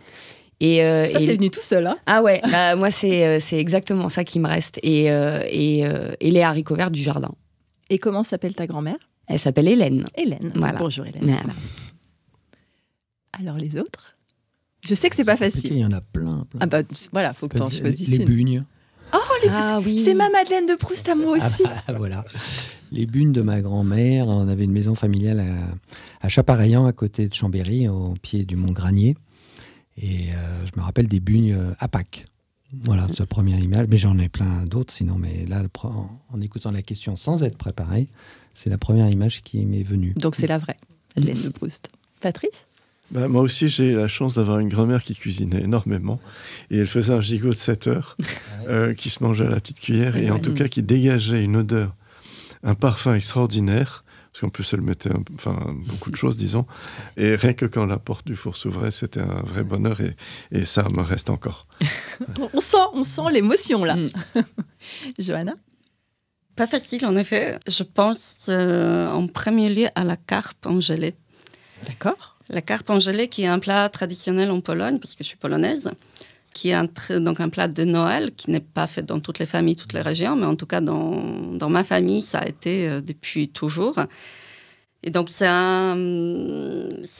Et, ça, c'est venu tout seul, hein. Ah ouais, bah, moi, c'est exactement ça qui me reste. Et les haricots verts du jardin. Et comment s'appelle ta grand-mère? Elle s'appelle Hélène. Hélène. Voilà. Bonjour Hélène. Voilà. Alors les autres? Je sais que c'est pas facile. Il y en a plein. Ah bah voilà, faut que tu en choisisses Les une. bugnes. Oui. C'est ma Madeleine de Proust à moi aussi. Voilà. Les bugnes de ma grand-mère. On avait une maison familiale à Chapareillan, à côté de Chambéry, au pied du Mont Granier. Et je me rappelle des bugnes à Pâques. Voilà, c'est la première image. Mais j'en ai plein d'autres sinon. Mais là, en écoutant la question sans être préparé, c'est la première image qui m'est venue. Donc c'est la vraie Madeleine de Proust. Patrice? Bah, moi aussi, j'ai eu la chance d'avoir une grand-mère qui cuisinait énormément. Et elle faisait un gigot de 7 heures qui se mangeait à la petite cuillère et en tout cas qui dégageait une odeur, un parfum extraordinaire. Parce qu'en plus, elle mettait beaucoup de choses, disons. Et rien que quand la porte du four s'ouvrait, c'était un vrai bonheur et ça me reste encore. On sent l'émotion là. Johanna? Pas facile, en effet. Je pense en premier lieu à la carpe en gelée. D'accord. La carpe en gelée, qui est un plat traditionnel en Pologne, parce que je suis polonaise, qui est donc un plat de Noël, qui n'est pas fait dans toutes les familles, toutes les régions, mais en tout cas dans ma famille, ça a été depuis toujours. Et donc c'est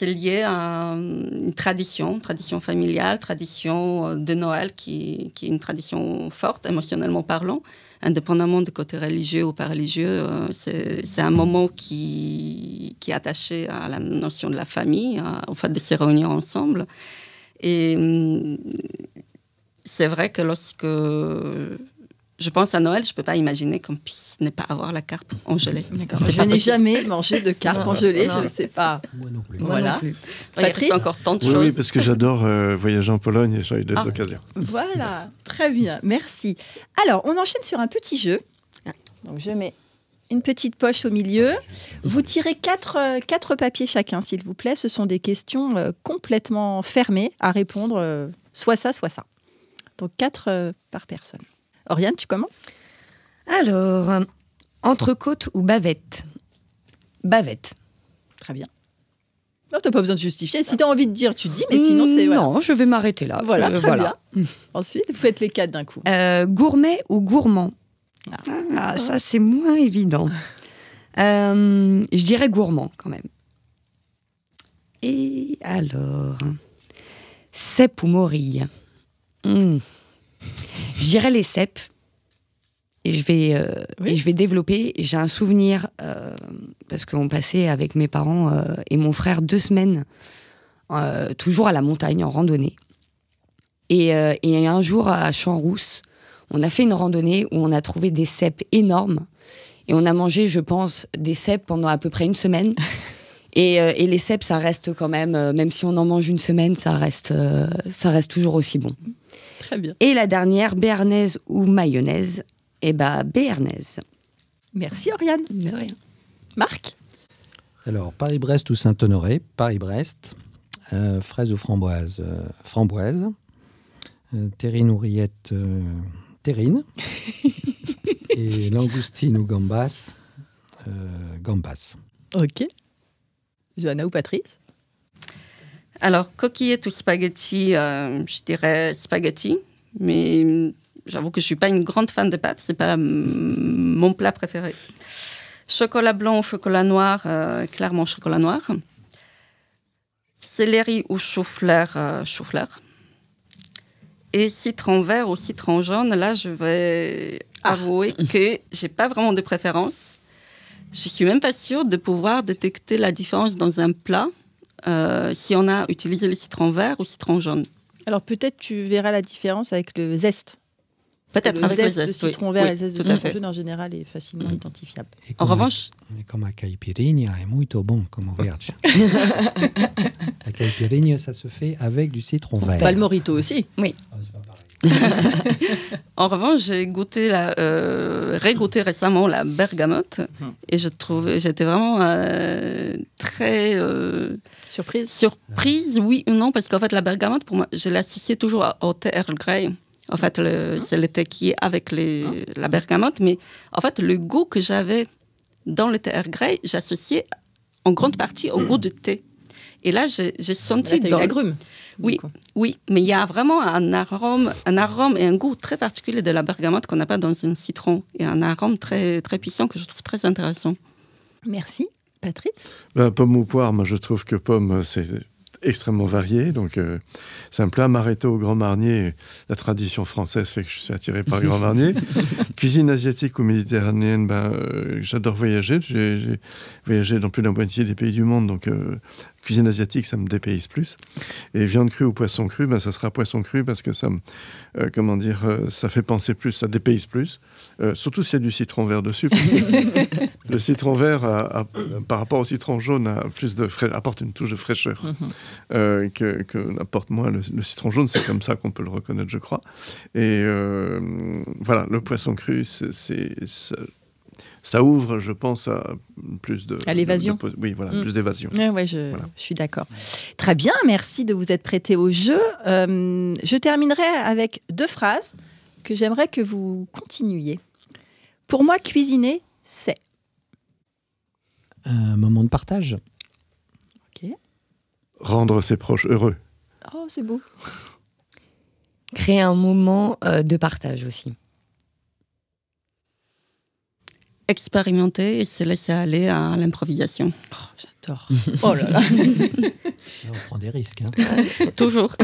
lié à une tradition familiale, tradition de Noël, qui est une tradition forte, émotionnellement parlant, indépendamment du côté religieux ou pas religieux. C'est un moment qui est attaché à la notion de la famille, au fait de se réunir ensemble. Et c'est vrai que lorsque je pense à Noël, je ne peux pas imaginer qu'on puisse ne pas avoir la carpe en gelée. Je n'ai jamais mangé de carpe en gelée, je ne sais pas. Moi non plus. Voilà. Non plus. Il reste encore tant de Oui, choses. oui, parce que j'adore voyager en Pologne et j'ai eu des occasions. Voilà, très bien, merci. Alors, on enchaîne sur un petit jeu. Donc, je mets une petite poche au milieu. Vous tirez quatre papiers chacun, s'il vous plaît. Ce sont des questions complètement fermées à répondre, soit ça, soit ça. Donc, 4 par personne. Oriane, tu commences? Alors, entrecôte ou bavette? Bavette. Très bien. Non, tu n'as pas besoin de justifier. Si tu as envie de dire, tu dis, mais sinon, c'est... Voilà. Non, je vais m'arrêter là. Voilà, très bien. Ensuite, vous faites les 4 d'un coup. Gourmet ou gourmand? Ça, c'est moins évident. Je dirais gourmand, quand même. Et alors, cèpe ou morille? Je dirais les cèpes. Et je vais développer. J'ai un souvenir, parce qu'on passait avec mes parents et mon frère 2 semaines, toujours à la montagne, en randonnée. Et un jour, à Champs-Rousse, on a fait une randonnée où on a trouvé des cèpes énormes. Et on a mangé, je pense, des cèpes pendant à peu près 1 semaine. Et les cèpes, ça reste quand même si on en mange 1 semaine, ça reste toujours aussi bon. Très bien. Et la dernière, béarnaise ou mayonnaise? Eh bien, béarnaise. Merci, Oriane. De rien. Marc? Alors, Paris-Brest ou Saint-Honoré? Paris-Brest. Fraise ou framboise? Framboise. Terrine ou rillette? Terrine. Et langoustine ou gambas? Gambas. Ok. Johanna ou Patrice? Alors, coquillette ou spaghetti, je dirais spaghetti, mais j'avoue que je ne suis pas une grande fan de pâtes, ce n'est pas mon plat préféré. Chocolat blanc ou chocolat noir, clairement chocolat noir. Céleri ou chou-fleur, chou-fleur. Et citron vert ou citron jaune, là, je vais avouer que je n'ai pas vraiment de préférence. Je ne suis même pas sûre de pouvoir détecter la différence dans un plat si on a utilisé le citron vert ou citron jaune. Alors peut-être tu verras la différence avec le zeste. Peut-être avec le de zeste, citron vert et le zeste de tout à citron fait. jaune en général est facilement identifiable. En revanche, Comme la caipirinha est muito bon comme vierge. La caipirinha, ça se fait avec du citron vert. Pas le morito aussi. Oui. Ah, c'est pas pareil. en revanche, j'ai régoûté récemment la bergamote et j'étais vraiment très Surprise. surprise, oui ou non, parce qu'en fait la bergamote, pour moi, je l'associais toujours au thé Earl Grey, En fait, c'est le thé qui est avec la bergamote. Mais en fait, le goût que j'avais dans le thé Earl Grey, j'associais en grande partie au goût de thé. Et là, j'ai senti... Là, t'as eu l'agrume. Oui, mais il y a vraiment un arôme et un goût très particulier de la bergamote qu'on n'a pas dans un citron. Et un arôme très, très puissant que je trouve très intéressant. Merci. Patrice? Pomme ou poire, moi je trouve que pomme, c'est extrêmement varié. Donc, c'est un plat amaretto au Grand Marnier. La tradition française fait que je suis attiré par le Grand Marnier. Cuisine asiatique ou méditerranéenne, j'adore voyager. J'ai voyagé dans plus de la moitié des pays du monde, donc cuisine asiatique, ça me dépayse plus. Et viande crue ou poisson cru, ça sera poisson cru parce que ça me, ça fait penser plus, ça dépayse plus. Surtout s'il y a du citron vert dessus. Parce que le citron vert, par rapport au citron jaune, apporte une touche de fraîcheur que n'apporte moins le citron jaune. C'est comme ça qu'on peut le reconnaître, je crois. Et voilà, le poisson cru, ça ouvre, je pense, à plus de... À l'évasion. Oui, voilà, plus d'évasion. Oui, je suis d'accord. Très bien, merci de vous être prêté au jeu. Je terminerai avec 2 phrases que j'aimerais que vous continuiez. Pour moi, cuisiner, c'est... Un moment de partage. Ok. Rendre ses proches heureux. Oh, c'est beau. Créer un moment de partage aussi. Expérimenter et se laisser aller à l'improvisation. Oh, j'adore. Oh là là. On prend des risques. Toujours.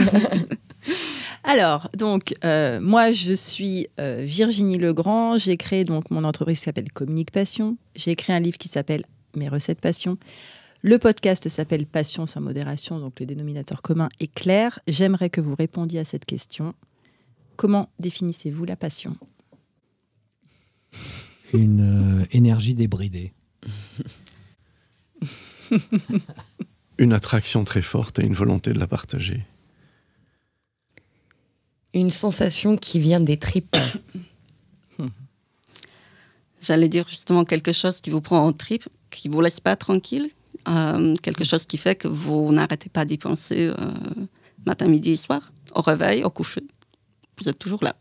Alors, donc, moi, je suis Virginie Legrand. J'ai créé donc mon entreprise qui s'appelle Communique Passion. J'ai écrit un livre qui s'appelle Mes recettes passion. Le podcast s'appelle Passion sans modération, donc le dénominateur commun est clair. J'aimerais que vous répondiez à cette question. Comment définissez-vous la passion ? Une énergie débridée. Une attraction très forte et une volonté de la partager. Une sensation qui vient des tripes. J'allais dire justement quelque chose qui vous prend en tripes, qui ne vous laisse pas tranquille. Quelque chose qui fait que vous n'arrêtez pas d'y penser matin, midi et soir, au réveil, au coucher. Vous êtes toujours là.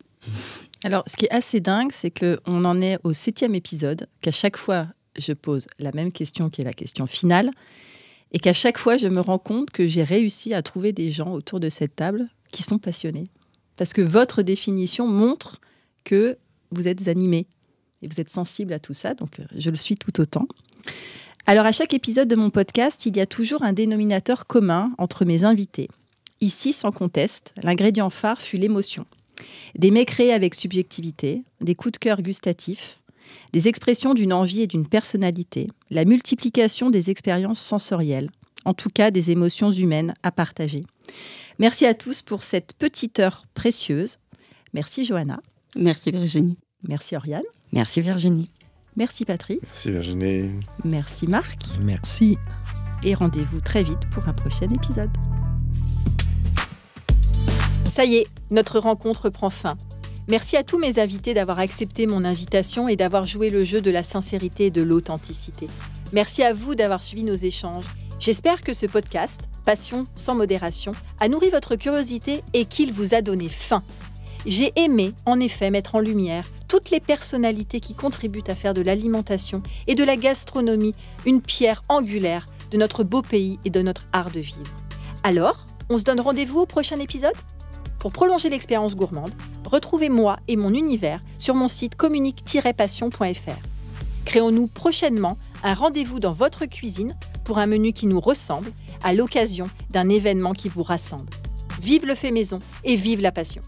Alors, ce qui est assez dingue, c'est qu'on en est au 7e épisode, qu'à chaque fois, je pose la même question qui est la question finale, et qu'à chaque fois, je me rends compte que j'ai réussi à trouver des gens autour de cette table qui sont passionnés. Parce que votre définition montre que vous êtes animés et vous êtes sensibles à tout ça, donc je le suis tout autant. Alors, à chaque épisode de mon podcast, il y a toujours un dénominateur commun entre mes invités. Ici, sans conteste, l'ingrédient phare fut l'émotion. Des mets créés avec subjectivité, des coups de cœur gustatifs, des expressions d'une envie et d'une personnalité, la multiplication des expériences sensorielles, en tout cas des émotions humaines à partager. Merci à tous pour cette petite heure précieuse. Merci Johanna. Merci Virginie. Merci Oriane. Merci Virginie. Merci Patrice. Merci Virginie. Merci Marc. Merci. Et rendez-vous très vite pour un prochain épisode. Ça y est, notre rencontre prend fin. Merci à tous mes invités d'avoir accepté mon invitation et d'avoir joué le jeu de la sincérité et de l'authenticité. Merci à vous d'avoir suivi nos échanges. J'espère que ce podcast, Passion sans modération, a nourri votre curiosité et qu'il vous a donné faim. J'ai aimé, en effet, mettre en lumière toutes les personnalités qui contribuent à faire de l'alimentation et de la gastronomie une pierre angulaire de notre beau pays et de notre art de vivre. Alors, on se donne rendez-vous au prochain épisode ? Pour prolonger l'expérience gourmande, retrouvez moi et mon univers sur mon site communique-passion.fr. Créons-nous prochainement un rendez-vous dans votre cuisine pour un menu qui nous ressemble à l'occasion d'un événement qui vous rassemble. Vive le fait maison et vive la passion!